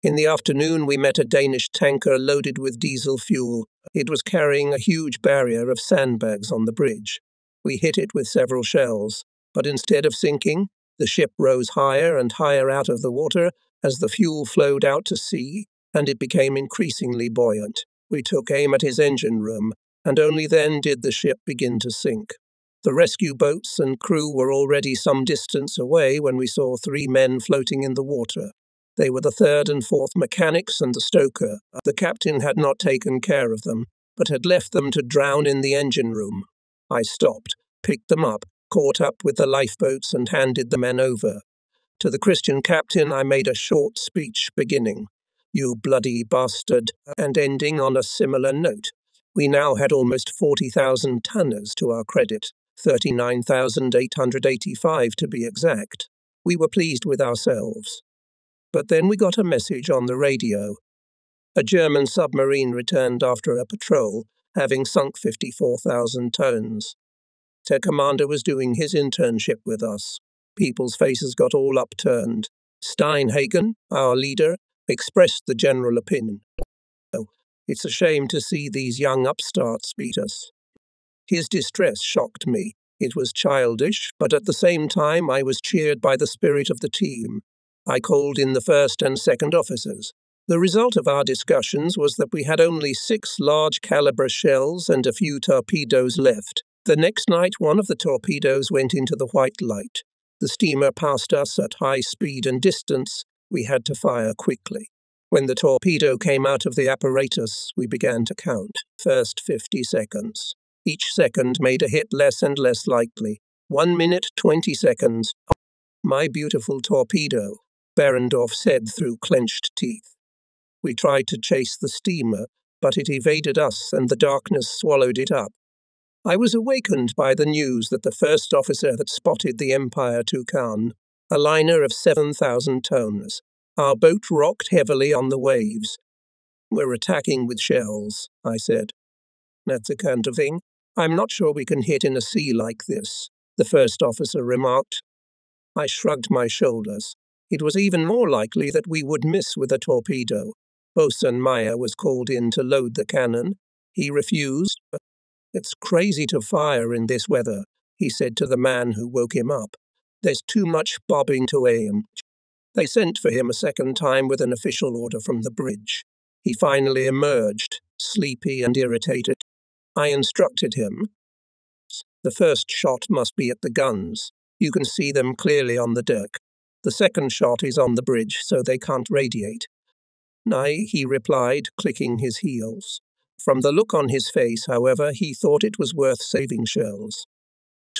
In the afternoon we met a Danish tanker loaded with diesel fuel. It was carrying a huge barrier of sandbags on the bridge. We hit it with several shells, but instead of sinking, the ship rose higher and higher out of the water as the fuel flowed out to sea, and it became increasingly buoyant. We took aim at his engine room, and only then did the ship begin to sink. The rescue boats and crew were already some distance away when we saw 3 men floating in the water. They were the 3rd and 4th mechanics and the stoker. The captain had not taken care of them, but had left them to drown in the engine room. I stopped, picked them up, caught up with the lifeboats and handed the men over. To the Christian captain I made a short speech beginning, "You bloody bastard," and ending on a similar note. We now had almost 40,000 tonners to our credit, 39,885 to be exact. We were pleased with ourselves. But then we got a message on the radio. A German submarine returned after a patrol, having sunk 54,000 tons. Their commander was doing his internship with us. People's faces got all upturned. Steinhagen, our leader, expressed the general opinion. "Oh, it's a shame to see these young upstarts beat us." His distress shocked me. It was childish, but at the same time I was cheered by the spirit of the team. I called in the 1st and 2nd officers. The result of our discussions was that we had only 6 large-caliber shells and a few torpedoes left. The next night, one of the torpedoes went into the white light. The steamer passed us at high speed and distance. We had to fire quickly. When the torpedo came out of the apparatus, we began to count. First 50 seconds. Each second made a hit less and less likely. 1 minute, 20 seconds. "My beautiful torpedo," Behrendorf said through clenched teeth. We tried to chase the steamer, but it evaded us and the darkness swallowed it up. I was awakened by the news that the 1st officer had spotted the Empire Toucan, a liner of 7,000 tons. Our boat rocked heavily on the waves. "We're attacking with shells," I said. "That's the kind of thing I'm not sure we can hit in a sea like this," the 1st officer remarked. I shrugged my shoulders. It was even more likely that we would miss with a torpedo. Bosun Meyer was called in to load the cannon. He refused. "It's crazy to fire in this weather," he said to the man who woke him up. "There's too much bobbing to aim." They sent for him a second time with an official order from the bridge. He finally emerged, sleepy and irritated. I instructed him. "The first shot must be at the guns. You can see them clearly on the deck. The second shot is on the bridge, so they can't radiate." "Nay," he replied, clicking his heels. From the look on his face, however, he thought it was worth saving shells.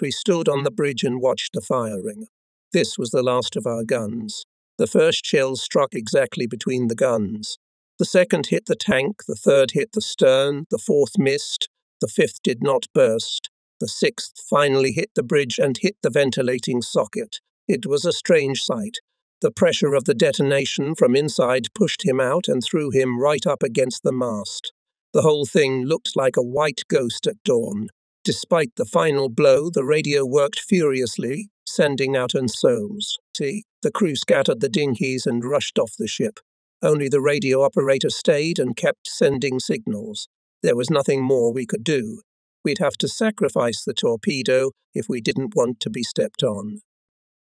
We stood on the bridge and watched the firing. This was the last of our guns. The first shell struck exactly between the guns. The second hit the tank, the third hit the stern, the fourth missed, the fifth did not burst. The sixth finally hit the bridge and hit the ventilating socket. It was a strange sight. The pressure of the detonation from inside pushed him out and threw him right up against the mast. The whole thing looked like a white ghost at dawn. Despite the final blow, the radio worked furiously, sending out SOS. The crew scattered the dinghies and rushed off the ship. Only the radio operator stayed and kept sending signals. There was nothing more we could do. We'd have to sacrifice the torpedo if we didn't want to be stepped on.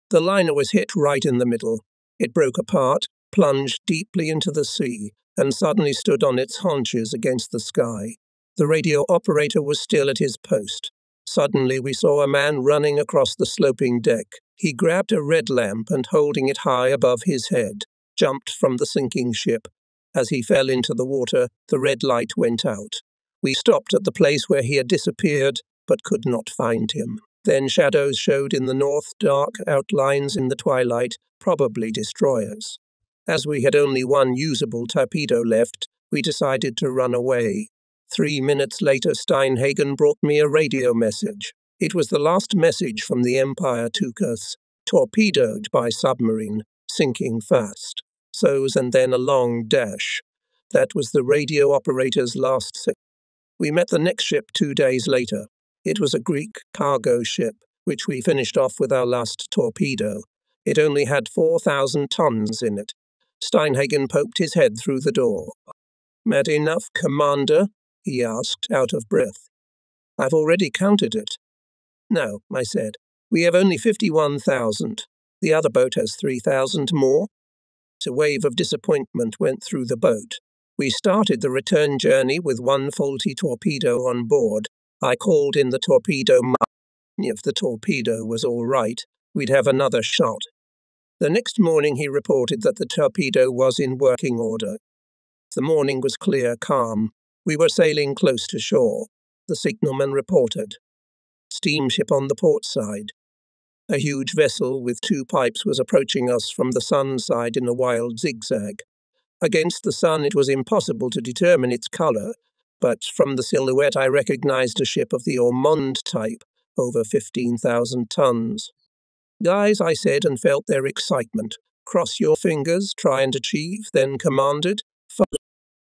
The liner was hit right in the middle. It broke apart, plunged deeply into the sea, and suddenly stood on its haunches against the sky. The radio operator was still at his post. Suddenly we saw a man running across the sloping deck. He grabbed a red lamp and, holding it high above his head, jumped from the sinking ship. As he fell into the water, the red light went out. We stopped at the place where he had disappeared, but could not find him. Then shadows showed in the north, dark outlines in the twilight, probably destroyers. As we had only one usable torpedo left, we decided to run away. 3 minutes later, Steinhagen brought me a radio message. It was the last message from the Empire to us, torpedoed by submarine, sinking fast. So's and then a long dash. That was the radio operator's last signal. We met the next ship 2 days later. It was a Greek cargo ship, which we finished off with our last torpedo. It only had 4,000 tons in it. Steinhagen poked his head through the door. "Mad enough, Commander?" he asked, out of breath. "I've already counted it." "No," I said. "We have only 51,000. The other boat has 3,000 more." A wave of disappointment went through the boat. We started the return journey with one faulty torpedo on board. I called in the torpedo man. If the torpedo was all right, we'd have another shot. The next morning he reported that the torpedo was in working order. The morning was clear, calm. We were sailing close to shore. The signalman reported. Steamship on the port side. A huge vessel with 2 pipes was approaching us from the sun side in a wild zigzag. Against the sun it was impossible to determine its colour, but from the silhouette I recognized a ship of the Ormond type, over 15,000 tons. "Guys," I said, and felt their excitement. "Cross your fingers, try and achieve," then commanded.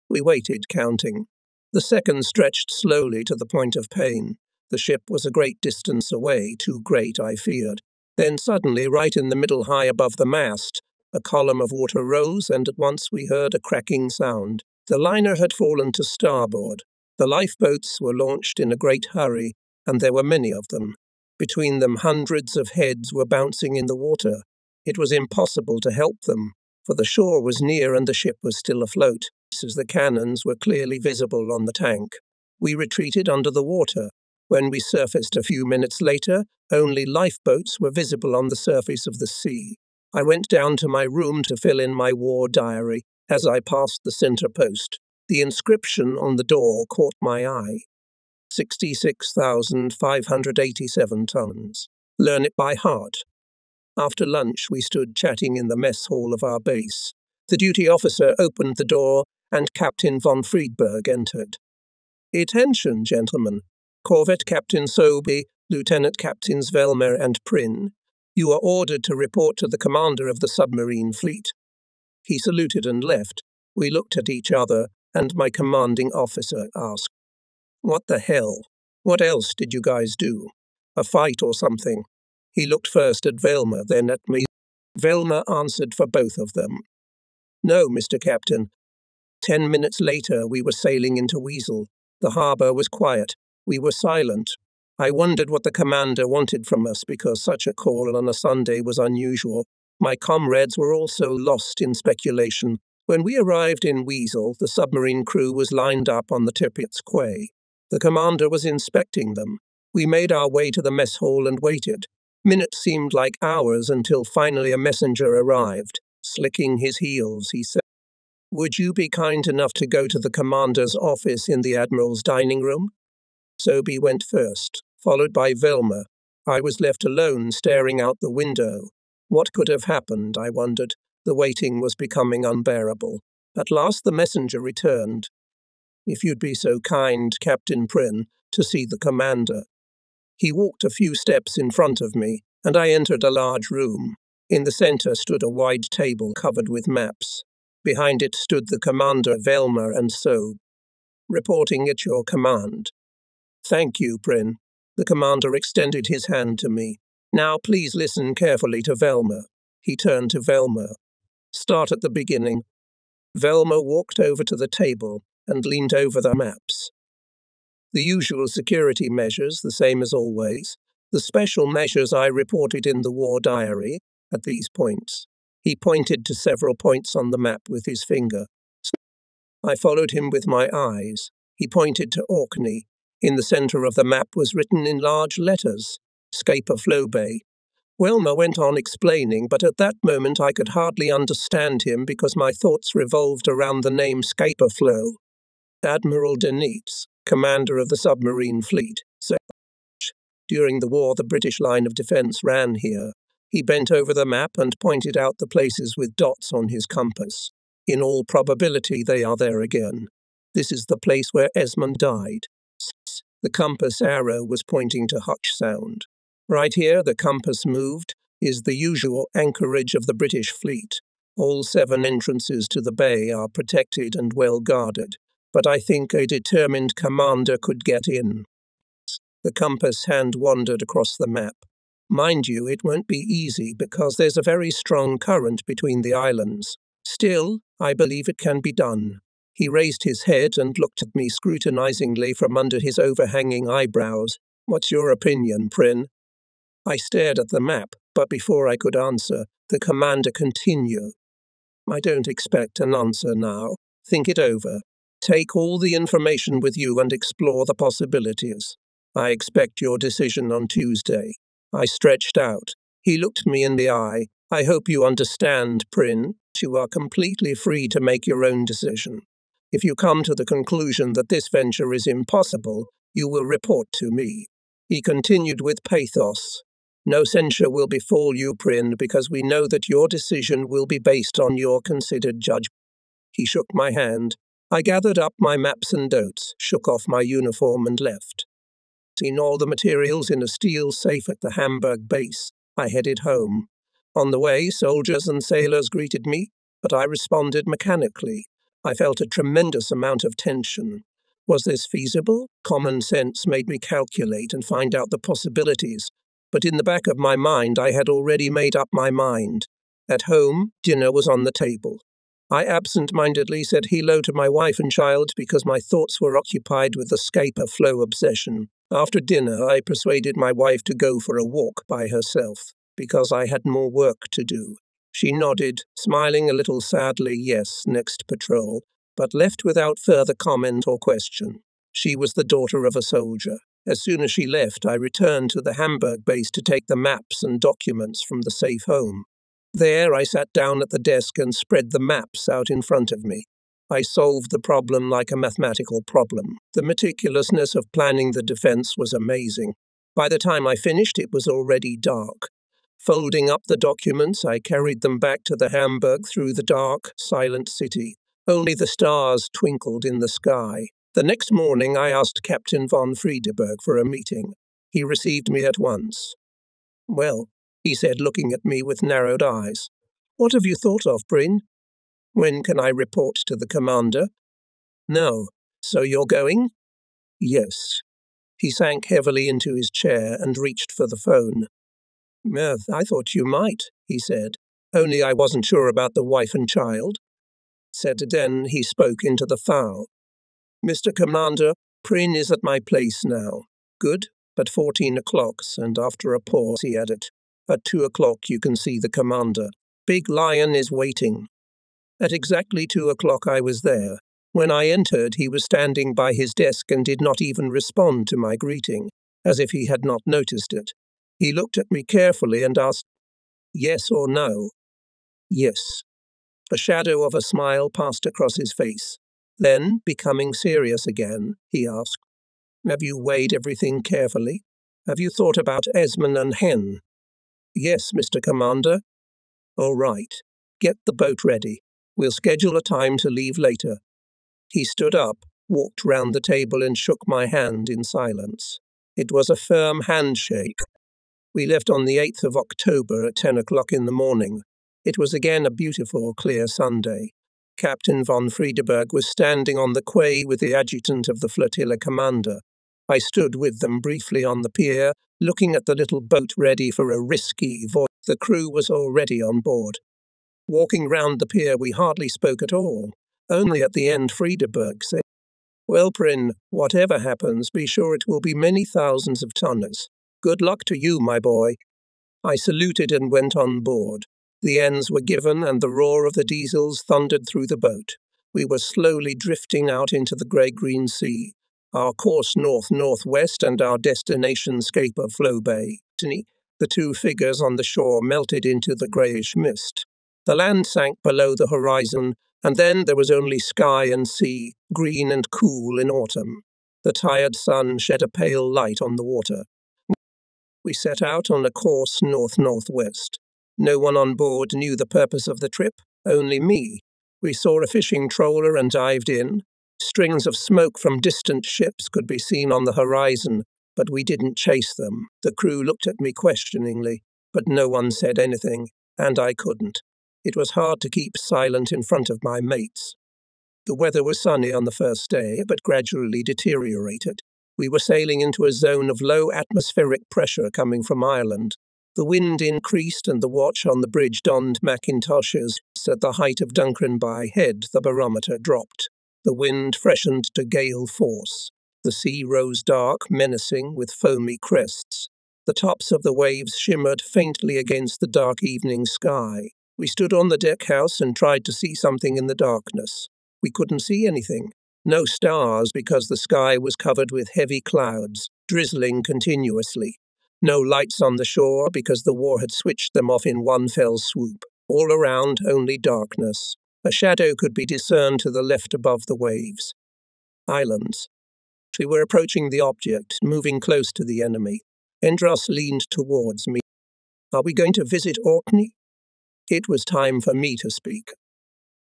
We waited, counting. The seconds stretched slowly to the point of pain. The ship was a great distance away, too great, I feared. Then suddenly, right in the middle high above the mast, a column of water rose, and at once we heard a cracking sound. The liner had fallen to starboard. The lifeboats were launched in a great hurry, and there were many of them. Between them, hundreds of heads were bouncing in the water. It was impossible to help them, for the shore was near and the ship was still afloat, as the cannons were clearly visible on the tank. We retreated under the water. When we surfaced a few minutes later, only lifeboats were visible on the surface of the sea. I went down to my room to fill in my war diary. As I passed the center post, the inscription on the door caught my eye. 66,587 tons. Learn it by heart. After lunch, we stood chatting in the mess hall of our base. The duty officer opened the door, and Captain von Friedberg entered. "Attention, gentlemen. Corvette Captain Sobey, Lieutenant Captains Velmer and Prin. You are ordered to report to the commander of the submarine fleet." He saluted and left. We looked at each other, and my commanding officer asked, "What the hell? What else did you guys do? A fight or something?" He looked first at Velmer, then at me. Velmer answered for both of them. "No, Mr. Captain." 10 minutes later, we were sailing into Weasel. The harbour was quiet. We were silent. I wondered what the commander wanted from us, because such a call on a Sunday was unusual. My comrades were also lost in speculation. When we arrived in Weasel, the submarine crew was lined up on the Tirpitz quay. The commander was inspecting them. We made our way to the mess hall and waited. Minutes seemed like hours until finally a messenger arrived. Slicking his heels, he said, "Would you be kind enough to go to the commander's office in the Admiral's dining room?" Sobey went first, followed by Velmer. I was left alone, staring out the window. What could have happened, I wondered. The waiting was becoming unbearable. At last the messenger returned. "If you'd be so kind, Captain Prin, to see the commander." He walked a few steps in front of me, and I entered a large room. In the center stood a wide table covered with maps. Behind it stood the commander, Velmer and Sobe. "Reporting at your command." "Thank you, Prin." The commander extended his hand to me. "Now please listen carefully to Velmer." He turned to Velmer. "Start at the beginning." Velmer walked over to the table and leaned over the maps. "The usual security measures, the same as always. The special measures I reported in the war diary, at these points." He pointed to several points on the map with his finger. I followed him with my eyes. He pointed to Orkney. In the center of the map was written in large letters, Scapa Flow Bay. Velmer went on explaining, but at that moment I could hardly understand him because my thoughts revolved around the name Scapa Flow. Admiral Denitz, commander of the submarine fleet. During the war, the British line of defence ran here. He bent over the map and pointed out the places with dots on his compass. In all probability, they are there again. This is the place where Esmond died. The compass arrow was pointing to Hutch Sound. Right here, the compass moved, is the usual anchorage of the British fleet. All 7 entrances to the bay are protected and well guarded, but I think a determined commander could get in. The compass hand wandered across the map. Mind you, it won't be easy because there's a very strong current between the islands. Still, I believe it can be done. He raised his head and looked at me scrutinizingly from under his overhanging eyebrows. What's your opinion, Prin? I stared at the map, but before I could answer, the commander continued. I don't expect an answer now. Think it over. Take all the information with you and explore the possibilities. I expect your decision on Tuesday. I stretched out. He looked me in the eye. I hope you understand, Prin. You are completely free to make your own decision. If you come to the conclusion that this venture is impossible, you will report to me. He continued with pathos. No censure will befall you, Prin, because we know that your decision will be based on your considered judgment. He shook my hand. I gathered up my maps and notes, shook off my uniform and left. Seen all the materials in a steel safe at the Hamburg base, I headed home. On the way, soldiers and sailors greeted me, but I responded mechanically. I felt a tremendous amount of tension. Was this feasible? Common sense made me calculate and find out the possibilities. But in the back of my mind, I had already made up my mind. At home, dinner was on the table. I absent-mindedly said hello to my wife and child because my thoughts were occupied with the Scaper-flow obsession. After dinner, I persuaded my wife to go for a walk by herself, because I had more work to do. She nodded, smiling a little sadly, yes, next patrol, but left without further comment or question. She was the daughter of a soldier. As soon as she left, I returned to the Hamburg base to take the maps and documents from the safe home. There, I sat down at the desk and spread the maps out in front of me. I solved the problem like a mathematical problem. The meticulousness of planning the defense was amazing. By the time I finished, it was already dark. Folding up the documents, I carried them back to the Hamburg through the dark, silent city. Only the stars twinkled in the sky. The next morning, I asked Captain von Friedeberg for a meeting. He received me at once. Well, he said, looking at me with narrowed eyes. What have you thought of, Prin? When can I report to the commander? No. So you're going? Yes. He sank heavily into his chair and reached for the phone. I thought you might, he said. Only I wasn't sure about the wife and child. Then he spoke into the fowl. Mr. Commander, Prin is at my place now. Good, but 14 o'clock, and after a pause he added, at 2 o'clock you can see the commander. Big Lion is waiting. At exactly 2 o'clock I was there. When I entered, he was standing by his desk and did not even respond to my greeting, as if he had not noticed it. He looked at me carefully and asked, yes or no? Yes. A shadow of a smile passed across his face. Then, becoming serious again, he asked, have you weighed everything carefully? Have you thought about Esmond and Hen? Yes, Mr. Commander. All right. Get the boat ready. We'll schedule a time to leave later. He stood up, walked round the table and shook my hand in silence. It was a firm handshake. We left on the 8th of October at 10 o'clock in the morning. It was again a beautiful, clear Sunday. Captain von Friedeberg was standing on the quay with the adjutant of the flotilla commander. I stood with them briefly on the pier, looking at the little boat ready for a risky voyage. The crew was already on board. Walking round the pier, we hardly spoke at all. Only at the end Friedeberg said, well, Prin, whatever happens, be sure it will be many thousands of tonners. Good luck to you, my boy. I saluted and went on board. The ends were given and the roar of the diesels thundered through the boat. We were slowly drifting out into the grey-green sea, our course north-northwest and our destination Scaper Flow Bay. The 2 figures on the shore melted into the greyish mist. The land sank below the horizon, and then there was only sky and sea, green and cool in autumn. The tired sun shed a pale light on the water. We set out on a course north-northwest. No one on board knew the purpose of the trip, only me. We saw a fishing trawler and dived in. Strings of smoke from distant ships could be seen on the horizon, but we didn't chase them. The crew looked at me questioningly, but no one said anything, and I couldn't. It was hard to keep silent in front of my mates. The weather was sunny on the first day, but gradually deteriorated. We were sailing into a zone of low atmospheric pressure coming from Ireland. The wind increased and the watch on the bridge donned Macintoshes. At the height of Dunkerenby Head, the barometer dropped. The wind freshened to gale force. The sea rose dark, menacing, with foamy crests. The tops of the waves shimmered faintly against the dark evening sky. We stood on the deckhouse and tried to see something in the darkness. We couldn't see anything. No stars because the sky was covered with heavy clouds, drizzling continuously. No lights on the shore because the war had switched them off in one fell swoop. All around, only darkness. A shadow could be discerned to the left above the waves. Islands. We were approaching the object, moving close to the enemy. Endros leaned towards me. Are we going to visit Orkney? It was time for me to speak.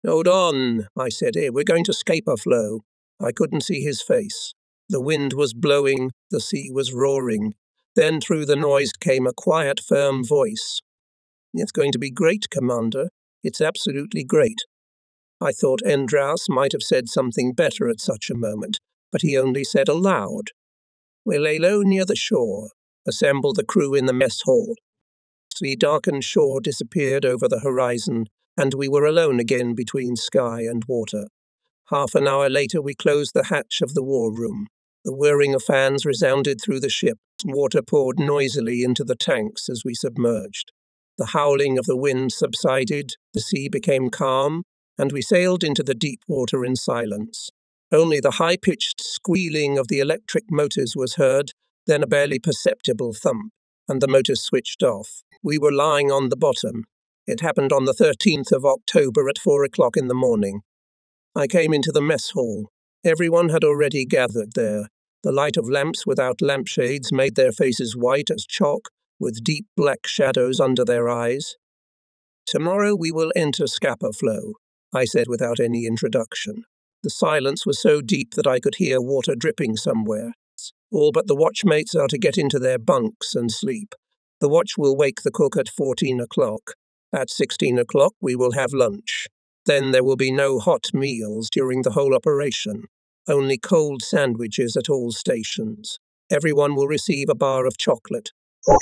Hold on, I said. We're going to Scapa-Flow. I couldn't see his face. The wind was blowing, the sea was roaring. Then through the noise came a quiet, firm voice. It's going to be great, Commander. It's absolutely great. I thought Endros might have said something better at such a moment, but he only said aloud. We lay low near the shore. Assemble the crew in the mess hall. The darkened shore disappeared over the horizon, and we were alone again between sky and water. Half an hour later we closed the hatch of the war room. The whirring of fans resounded through the ship. Water poured noisily into the tanks as we submerged. The howling of the wind subsided, the sea became calm, and we sailed into the deep water in silence. Only the high-pitched squealing of the electric motors was heard, then a barely perceptible thump, and the motors switched off. We were lying on the bottom. It happened on the 13th of October at 4 o'clock in the morning. I came into the mess hall. Everyone had already gathered there. The light of lamps without lampshades made their faces white as chalk, with deep black shadows under their eyes. Tomorrow we will enter Scapa-Flow, I said without any introduction. The silence was so deep that I could hear water dripping somewhere. All but the watchmates are to get into their bunks and sleep. The watch will wake the cook at 14 o'clock. At 16 o'clock we will have lunch. Then there will be no hot meals during the whole operation. Only cold sandwiches at all stations. Everyone will receive a bar of chocolate.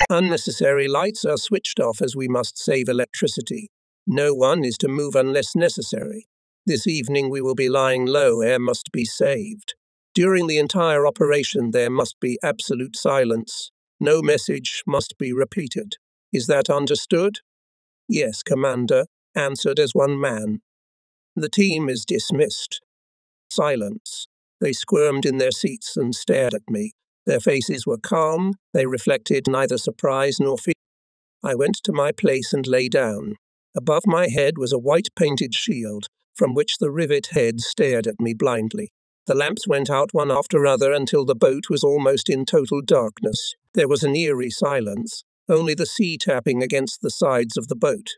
Unnecessary lights are switched off as we must save electricity. No one is to move unless necessary. This evening we will be lying low. Air must be saved. During the entire operation there must be absolute silence. No message must be repeated. Is that understood? Yes, Commander, answered as one man. The team is dismissed. Silence. They squirmed in their seats and stared at me. Their faces were calm. They reflected neither surprise nor fear. I went to my place and lay down. Above my head was a white-painted shield, from which the rivet head stared at me blindly. The lamps went out one after other until the boat was almost in total darkness. There was an eerie silence, only the sea tapping against the sides of the boat.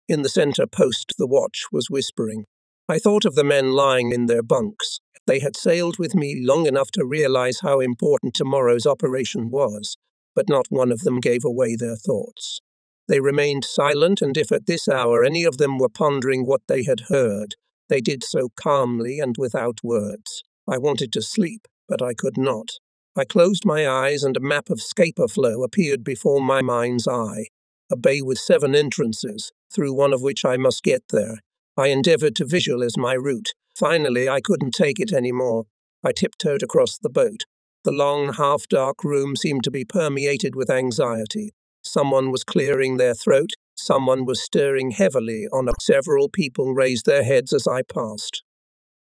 In the center post the watch was whispering. I thought of the men lying in their bunks. They had sailed with me long enough to realize how important tomorrow's operation was, but not one of them gave away their thoughts. They remained silent, and if at this hour any of them were pondering what they had heard, they did so calmly and without words. I wanted to sleep, but I could not. I closed my eyes and a map of Scapa-Flow appeared before my mind's eye. A bay with 7 entrances, through one of which I must get there. I endeavored to visualize my route. Finally, I couldn't take it anymore. I tiptoed across the boat. The long, half-dark room seemed to be permeated with anxiety. Someone was clearing their throat. Someone was stirring heavily on it. Several people raised their heads as I passed.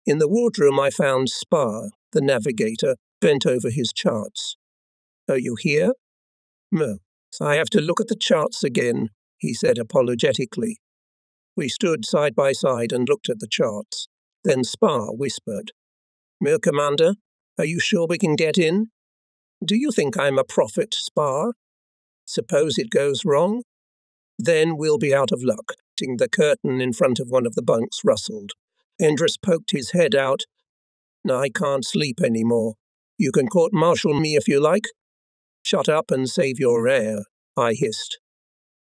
In the wardroom I found Spar, the navigator, bent over his charts. Are you here? No. I have to look at the charts again, he said apologetically. We stood side by side and looked at the charts. Then Spar whispered, Commander, are you sure we can get in? Do you think I'm a prophet, Spar? Suppose it goes wrong? Then we'll be out of luck. The curtain in front of one of the bunks rustled. Endress poked his head out. I can't sleep anymore. You can court-martial me if you like. Shut up and save your air, I hissed.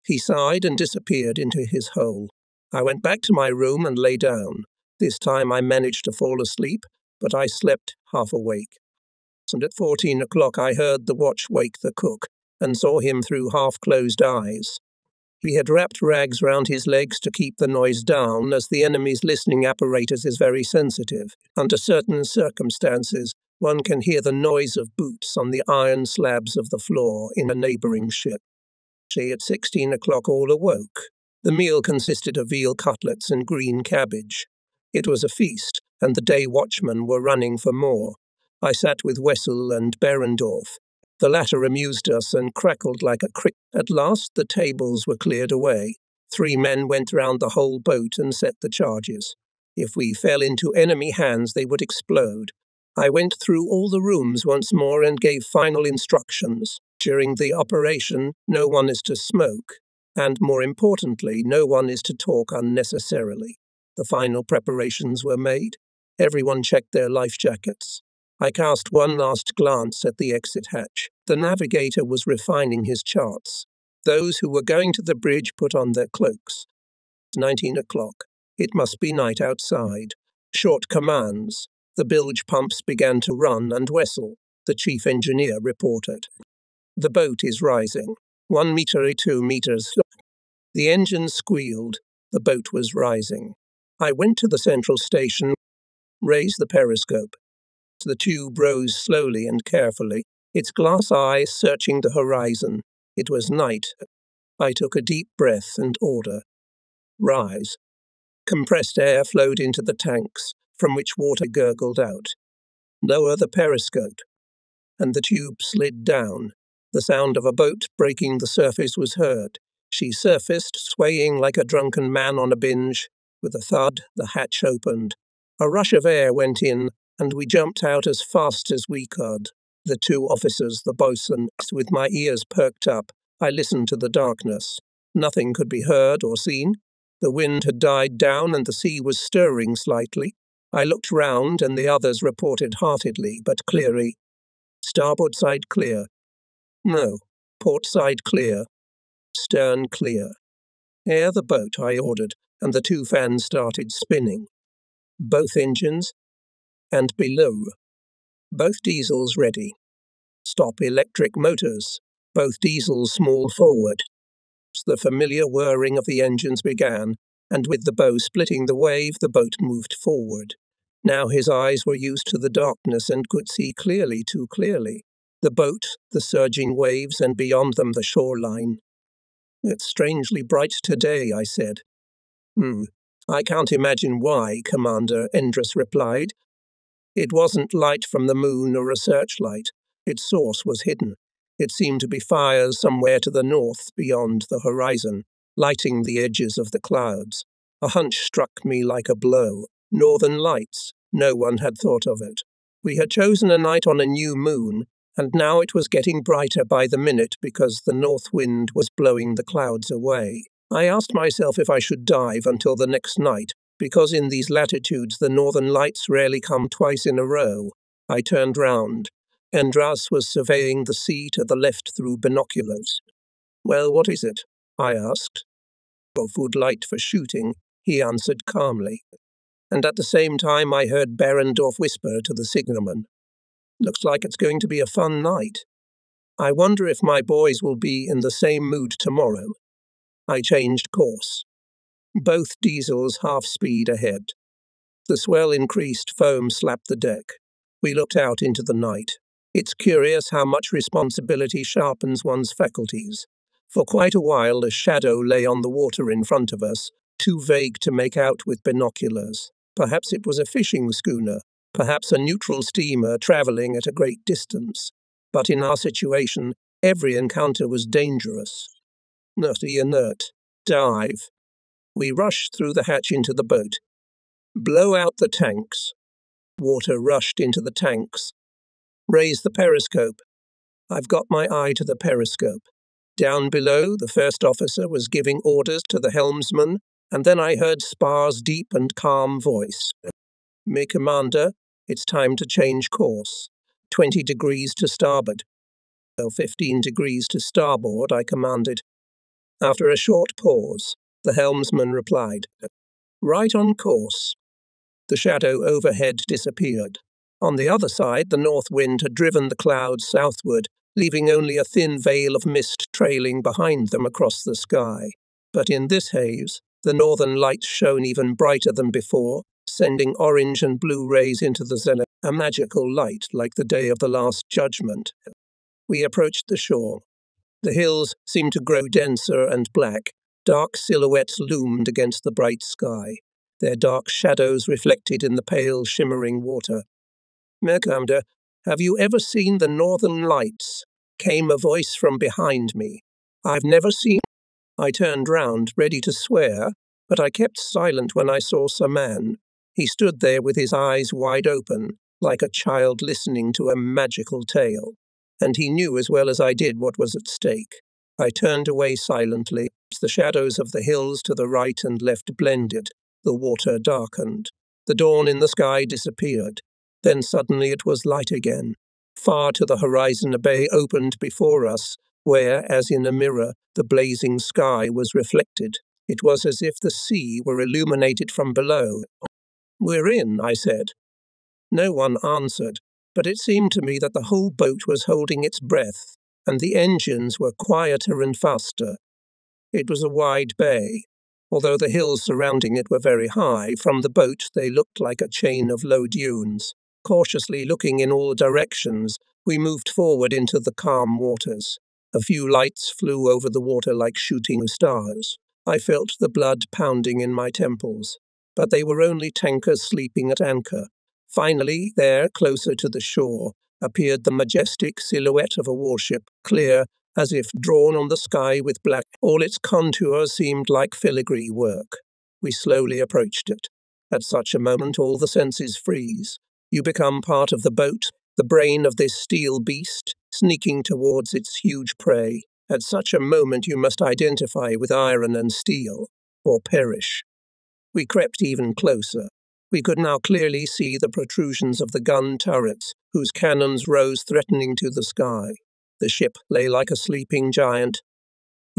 He sighed and disappeared into his hole. I went back to my room and lay down. This time I managed to fall asleep, but I slept half awake. And at 14 o'clock I heard the watch wake the cook and saw him through half-closed eyes. He had wrapped rags round his legs to keep the noise down, as the enemy's listening apparatus is very sensitive. Under certain circumstances, one can hear the noise of boots on the iron slabs of the floor in a neighbouring ship. At 16 o'clock all awoke. The meal consisted of veal cutlets and green cabbage. It was a feast, and the day watchmen were running for more. I sat with Wessel and Berendorf. The latter amused us and crackled like a cricket. At last the tables were cleared away. 3 men went round the whole boat and set the charges. If we fell into enemy hands, they would explode. I went through all the rooms once more and gave final instructions. During the operation, no one is to smoke, and more importantly, no one is to talk unnecessarily. The final preparations were made. Everyone checked their life jackets. I cast one last glance at the exit hatch. The navigator was refining his charts. Those who were going to the bridge put on their cloaks. 19 o'clock. It must be night outside. Short commands. The bilge pumps began to run, and Wessel, the chief engineer, reported. The boat is rising. 1 meter, 2 meters. The engine squealed. The boat was rising. I went to the central station, raised the periscope. The tube rose slowly and carefully, its glass eyes searching the horizon. It was night. I took a deep breath and order. Rise. Compressed air flowed into the tanks, from which water gurgled out. Lower the periscope. And the tube slid down. The sound of a boat breaking the surface was heard. She surfaced, swaying like a drunken man on a binge. With a thud, the hatch opened. A rush of air went in, and we jumped out as fast as we could. The 2 officers, the boatswain, with my ears perked up, I listened to the darkness. Nothing could be heard or seen. The wind had died down and the sea was stirring slightly. I looked round and the others reported heartedly but clearly. Starboard side clear. No. Port side clear. Stern clear. Air the boat, I ordered, and the 2 fans started spinning. Both engines, and below. Both diesels ready. Stop electric motors. Both diesels small forward. The familiar whirring of the engines began, and with the bow splitting the wave, the boat moved forward. Now his eyes were used to the darkness and could see clearly, too clearly. The boat, the surging waves, and beyond them the shoreline. It's strangely bright today, I said. I can't imagine why, Commander, Endress replied. It wasn't light from the moon or a searchlight. Its source was hidden. It seemed to be fires somewhere to the north beyond the horizon, lighting the edges of the clouds. A hunch struck me like a blow. Northern lights. No one had thought of it. We had chosen a night on a new moon, and now it was getting brighter by the minute because the north wind was blowing the clouds away. I asked myself if I should dive until the next night, because in these latitudes the northern lights rarely come twice in a row. I turned round. Endras was surveying the sea to the left through binoculars. Well, what is it? I asked. Of wood light for shooting, he answered calmly. And at the same time I heard Berendorf whisper to the signalman. Looks like it's going to be a fun night. I wonder if my boys will be in the same mood tomorrow. I changed course. Both diesels half-speed ahead. The swell increased, foam slapped the deck. We looked out into the night. It's curious how much responsibility sharpens one's faculties. For quite a while a shadow lay on the water in front of us, too vague to make out with binoculars. Perhaps it was a fishing schooner, perhaps a neutral steamer travelling at a great distance. But in our situation, every encounter was dangerous. Inert. Dive. We rushed through the hatch into the boat. Blow out the tanks. Water rushed into the tanks. Raise the periscope. I've got my eye to the periscope. Down below, the first officer was giving orders to the helmsman, and then I heard Spar's deep and calm voice. "Me, Commander, it's time to change course. 20 degrees to starboard." "Well, 15 degrees to starboard," I commanded. After a short pause, the helmsman replied, "Right on course." The shadow overhead disappeared. On the other side, the north wind had driven the clouds southward, leaving only a thin veil of mist trailing behind them across the sky. But in this haze, the northern lights shone even brighter than before, sending orange and blue rays into the zenith, a magical light like the day of the Last Judgment. We approached the shore. The hills seemed to grow denser and black. Dark silhouettes loomed against the bright sky, their dark shadows reflected in the pale, shimmering water. "Commander, have you ever seen the Northern Lights?" came a voice from behind me. "I've never seen." I turned round, ready to swear, but I kept silent when I saw Sir Man. He stood there with his eyes wide open, like a child listening to a magical tale. And he knew as well as I did what was at stake. I turned away silently. The shadows of the hills to the right and left blended. The water darkened. The dawn in the sky disappeared. Then suddenly it was light again. Far to the horizon a bay opened before us, where, as in a mirror, the blazing sky was reflected. It was as if the sea were illuminated from below. "We're in," I said. No one answered, but it seemed to me that the whole boat was holding its breath, and the engines were quieter and faster. It was a wide bay. Although the hills surrounding it were very high, from the boat they looked like a chain of low dunes. Cautiously looking in all directions, we moved forward into the calm waters. A few lights flew over the water like shooting stars. I felt the blood pounding in my temples, but they were only tankers sleeping at anchor. Finally, there, closer to the shore, appeared the majestic silhouette of a warship, clear, as if drawn on the sky with black. All its contours seemed like filigree work. We slowly approached it. At such a moment all the senses freeze. You become part of the boat, the brain of this steel beast, sneaking towards its huge prey. At such a moment you must identify with iron and steel, or perish. We crept even closer. We could now clearly see the protrusions of the gun turrets, whose cannons rose threatening to the sky. The ship lay like a sleeping giant.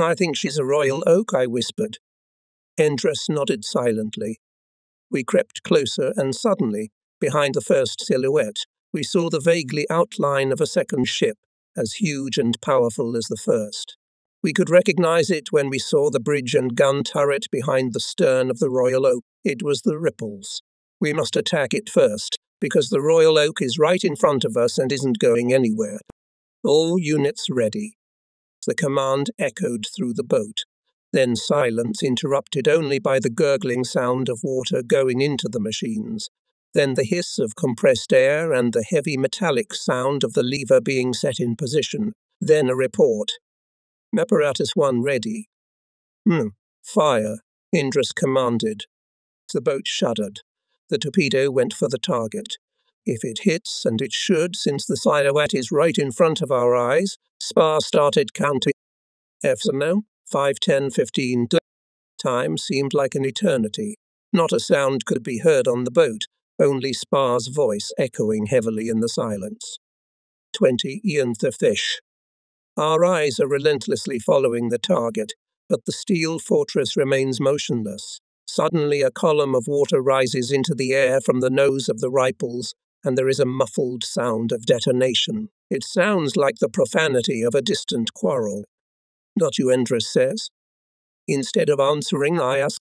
"I think she's a Royal Oak," I whispered. Endress nodded silently. We crept closer, and suddenly, behind the first silhouette, we saw the vaguely outline of a second ship, as huge and powerful as the first. We could recognize it when we saw the bridge and gun turret behind the stern of the Royal Oak. It was the Ripples. We must attack it first, because the Royal Oak is right in front of us and isn't going anywhere. "All units ready." The command echoed through the boat. Then silence, interrupted only by the gurgling sound of water going into the machines. Then the hiss of compressed air and the heavy metallic sound of the lever being set in position. Then a report. "Apparatus 1 ready." "Fire," Indras commanded. The boat shuddered. The torpedo went for the target. If it hits, and it should, since the silhouette is right in front of our eyes, Spar started counting. Now, 5, 10, 15. Time seemed like an eternity. Not a sound could be heard on the boat, only Spar's voice echoing heavily in the silence. 20, Ian the fish. Our eyes are relentlessly following the target, but the steel fortress remains motionless. Suddenly a column of water rises into the air from the nose of the Ripples, and there is a muffled sound of detonation. It sounds like the profanity of a distant quarrel. "Not you," Endress says. Instead of answering, I ask,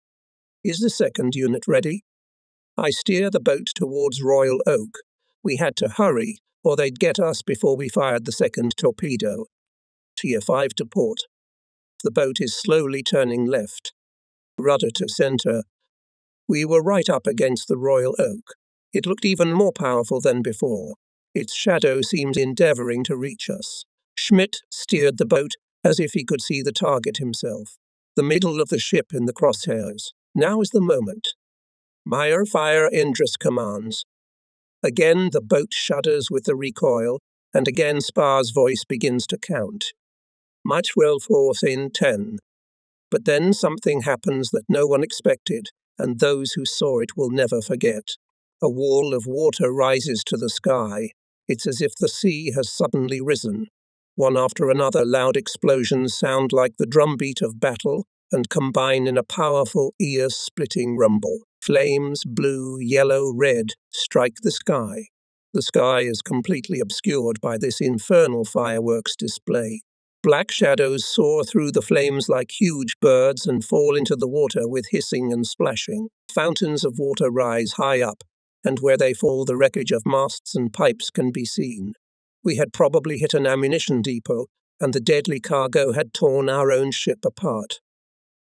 "Is the second unit ready?" I steer the boat towards Royal Oak. We had to hurry, or they'd get us before we fired the second torpedo. Tier 5 to port. The boat is slowly turning left. Rudder to center. We were right up against the Royal Oak. It looked even more powerful than before. Its shadow seemed endeavoring to reach us. Schmidt steered the boat as if he could see the target himself. The middle of the ship in the crosshairs. Now is the moment. "Meyer, fire," Indras commands. Again the boat shudders with the recoil, and again Spar's voice begins to count. Might well forth in 10. But then something happens that no one expected, and those who saw it will never forget. A wall of water rises to the sky. It's as if the sea has suddenly risen. One after another, loud explosions sound like the drumbeat of battle and combine in a powerful, ear-splitting rumble. Flames, blue, yellow, red, strike the sky. The sky is completely obscured by this infernal fireworks display. Black shadows soar through the flames like huge birds and fall into the water with hissing and splashing. Fountains of water rise high up, and where they fall the wreckage of masts and pipes can be seen. We had probably hit an ammunition depot, and the deadly cargo had torn our own ship apart.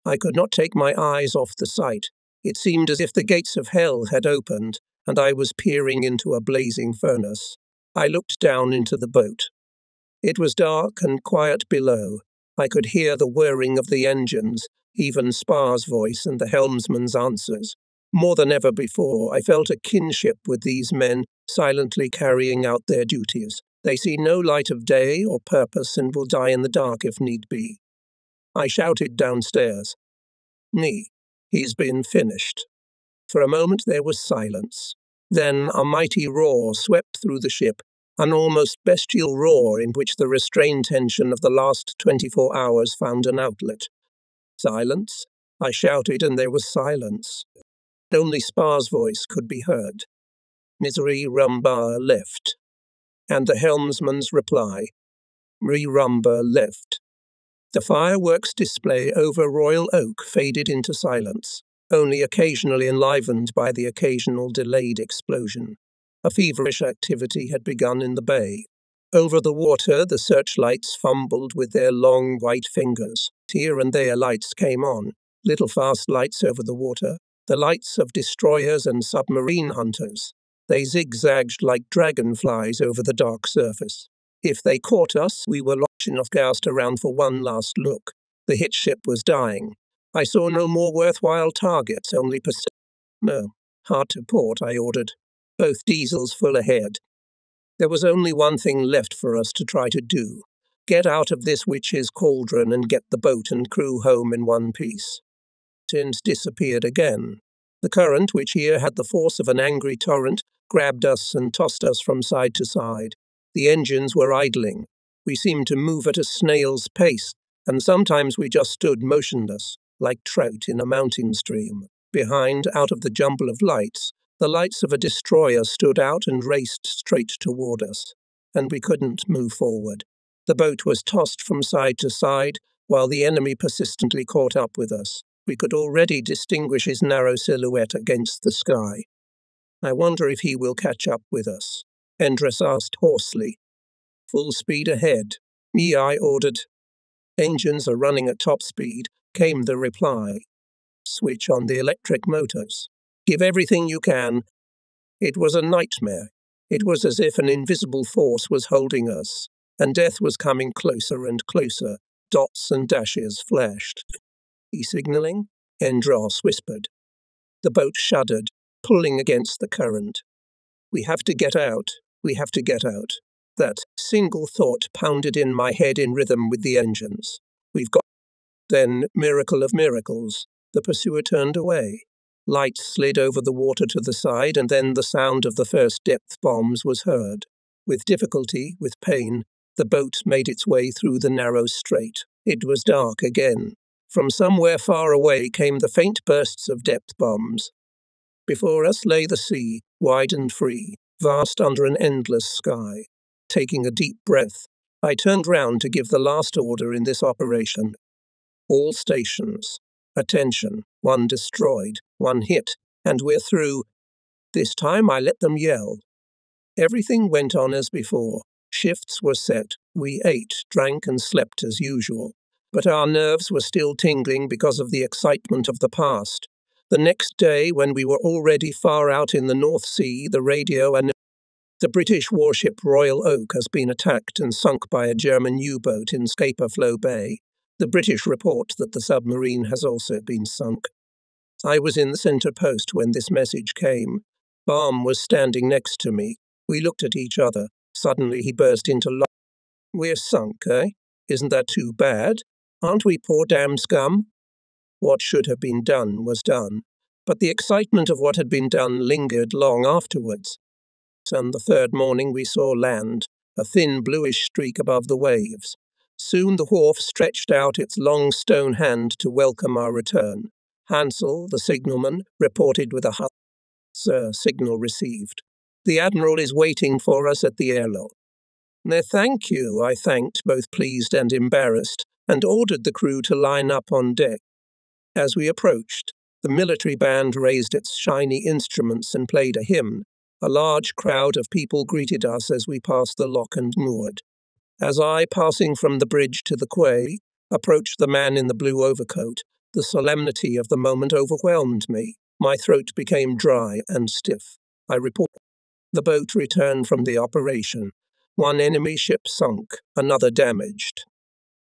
I could not take my eyes off the sight. It seemed as if the gates of hell had opened, and I was peering into a blazing furnace. I looked down into the boat. It was dark and quiet below. I could hear the whirring of the engines, even Spar's voice and the helmsman's answers. More than ever before, I felt a kinship with these men silently carrying out their duties. They see no light of day or purpose and will die in the dark if need be. I shouted downstairs, "Nee, he's been finished." For a moment there was silence. Then a mighty roar swept through the ship, an almost bestial roar in which the restrained tension of the last 24 hours found an outlet. Silence. I shouted and there was silence. Only Spar's voice could be heard. Misery rumba left. And the helmsman's reply, "Re-rumba left." The fireworks display over Royal Oak faded into silence, only occasionally enlivened by the occasional delayed explosion. A feverish activity had begun in the bay. Over the water, the searchlights fumbled with their long white fingers. Here and there lights came on, little fast lights over the water, the lights of destroyers and submarine hunters. They zigzagged like dragonflies over the dark surface. If they caught us, we were large enough gassed around for one last look. The hit ship was dying. I saw no more worthwhile targets, only No, hard to port, I ordered. Both diesels full ahead. There was only one thing left for us to try to do. Get out of this witch's cauldron and get the boat and crew home in one piece. And disappeared again. The current, which here had the force of an angry torrent, grabbed us and tossed us from side to side. The engines were idling. We seemed to move at a snail's pace, and sometimes we just stood motionless, like trout in a mountain stream. Behind, out of the jumble of lights, the lights of a destroyer stood out and raced straight toward us, and we couldn't move forward. The boat was tossed from side to side, while the enemy persistently caught up with us. We could already distinguish his narrow silhouette against the sky. "I wonder if he will catch up with us," Endres asked hoarsely. "Full speed ahead." "Me," I ordered. "Engines are running at top speed," came the reply. "Switch on the electric motors. Give everything you can." It was a nightmare. It was as if an invisible force was holding us, and death was coming closer and closer. Dots and dashes flashed. "E-signaling?" Endros whispered. The boat shuddered, pulling against the current. "We have to get out. We have to get out." That single thought pounded in my head in rhythm with the engines. "We've got..." Then, miracle of miracles, the pursuer turned away. Light slid over the water to the side, and then the sound of the first depth bombs was heard. With difficulty, with pain, the boat made its way through the narrow strait. It was dark again. From somewhere far away came the faint bursts of depth bombs. Before us lay the sea, wide and free, vast under an endless sky. Taking a deep breath, I turned round to give the last order in this operation. "All stations. Attention, one destroyed, one hit, and we're through." This time I let them yell. Everything went on as before. Shifts were set. We ate, drank, and slept as usual. But our nerves were still tingling because of the excitement of the past. The next day, when we were already far out in the North Sea, the radio and the British warship Royal Oak has been attacked and sunk by a German U-boat in Scapa-Flow Bay. The British report that the submarine has also been sunk. I was in the centre post when this message came. Baum was standing next to me. We looked at each other. Suddenly he burst into laughter. "We're sunk, eh?" Isn't that too bad? Aren't we poor damned scum? What should have been done was done, but the excitement of what had been done lingered long afterwards. On the third morning we saw land, a thin bluish streak above the waves. Soon the wharf stretched out its long stone hand to welcome our return. Hansel, the signalman, reported with a huff. "Sir, signal received. The Admiral is waiting for us at the airlock." "No, thank you," I thanked, both pleased and embarrassed, and ordered the crew to line up on deck. As we approached, the military band raised its shiny instruments and played a hymn. A large crowd of people greeted us as we passed the lock and moored. As I, passing from the bridge to the quay, approached the man in the blue overcoat, the solemnity of the moment overwhelmed me. My throat became dry and stiff. I reported. The boat returned from the operation. One enemy ship sunk, another damaged.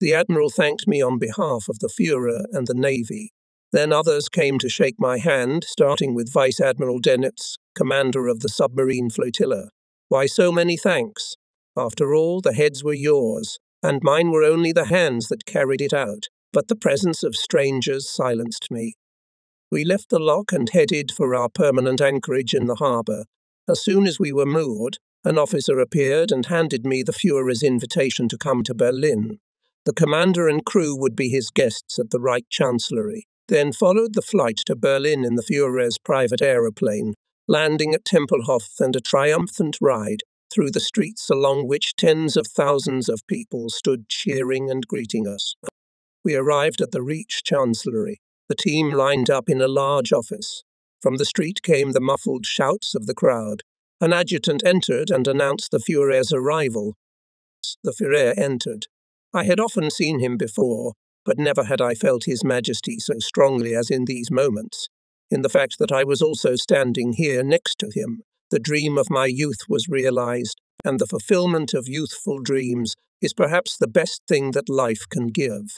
The Admiral thanked me on behalf of the Führer and the Navy. Then others came to shake my hand, starting with Vice Admiral Dennitz, commander of the submarine flotilla. "Why so many thanks? After all, the heads were yours, and mine were only the hands that carried it out." But the presence of strangers silenced me. We left the lock and headed for our permanent anchorage in the harbour. As soon as we were moored, an officer appeared and handed me the Führer's invitation to come to Berlin. The commander and crew would be his guests at the Reich Chancellery. Then followed the flight to Berlin in the Führer's private aeroplane, landing at Tempelhof, and a triumphant ride through the streets along which tens of thousands of people stood cheering and greeting us. We arrived at the Reich Chancellery. The team lined up in a large office. From the street came the muffled shouts of the crowd. An adjutant entered and announced the Führer's arrival. The Führer entered. I had often seen him before, but never had I felt His Majesty so strongly as in these moments. In the fact that I was also standing here next to him, the dream of my youth was realized, and the fulfillment of youthful dreams is perhaps the best thing that life can give.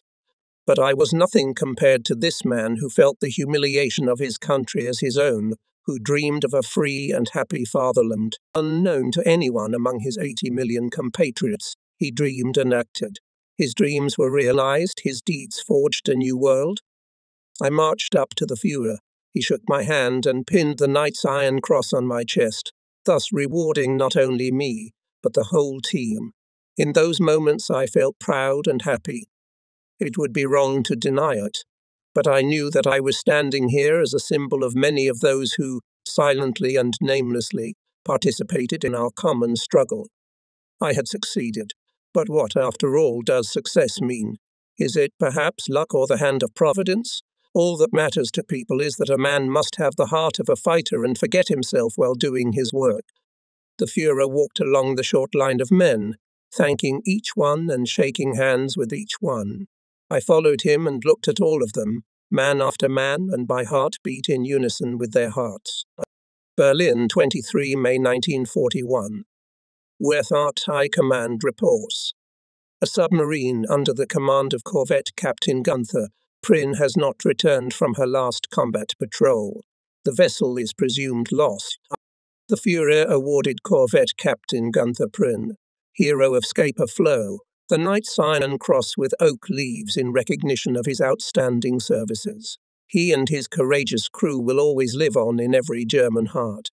But I was nothing compared to this man who felt the humiliation of his country as his own, who dreamed of a free and happy fatherland. Unknown to anyone among his 80 million compatriots, he dreamed and acted. His dreams were realized, his deeds forged a new world. I marched up to the Führer. He shook my hand and pinned the Knight's Iron Cross on my chest, thus rewarding not only me, but the whole team. In those moments I felt proud and happy. It would be wrong to deny it, but I knew that I was standing here as a symbol of many of those who, silently and namelessly, participated in our common struggle. I had succeeded. But what, after all, does success mean? Is it perhaps luck or the hand of Providence? All that matters to people is that a man must have the heart of a fighter and forget himself while doing his work. The Führer walked along the short line of men, thanking each one and shaking hands with each one. I followed him and looked at all of them, man after man, and my heart beat in unison with their hearts. Berlin, 23 May 1941. Werft High Command reports. A submarine under the command of Corvette Captain Gunther Prynne has not returned from her last combat patrol. The vessel is presumed lost. The Führer awarded Corvette Captain Gunther Prynne, hero of Scapa Flow, the Knight's Iron Cross with oak leaves in recognition of his outstanding services. He and his courageous crew will always live on in every German heart.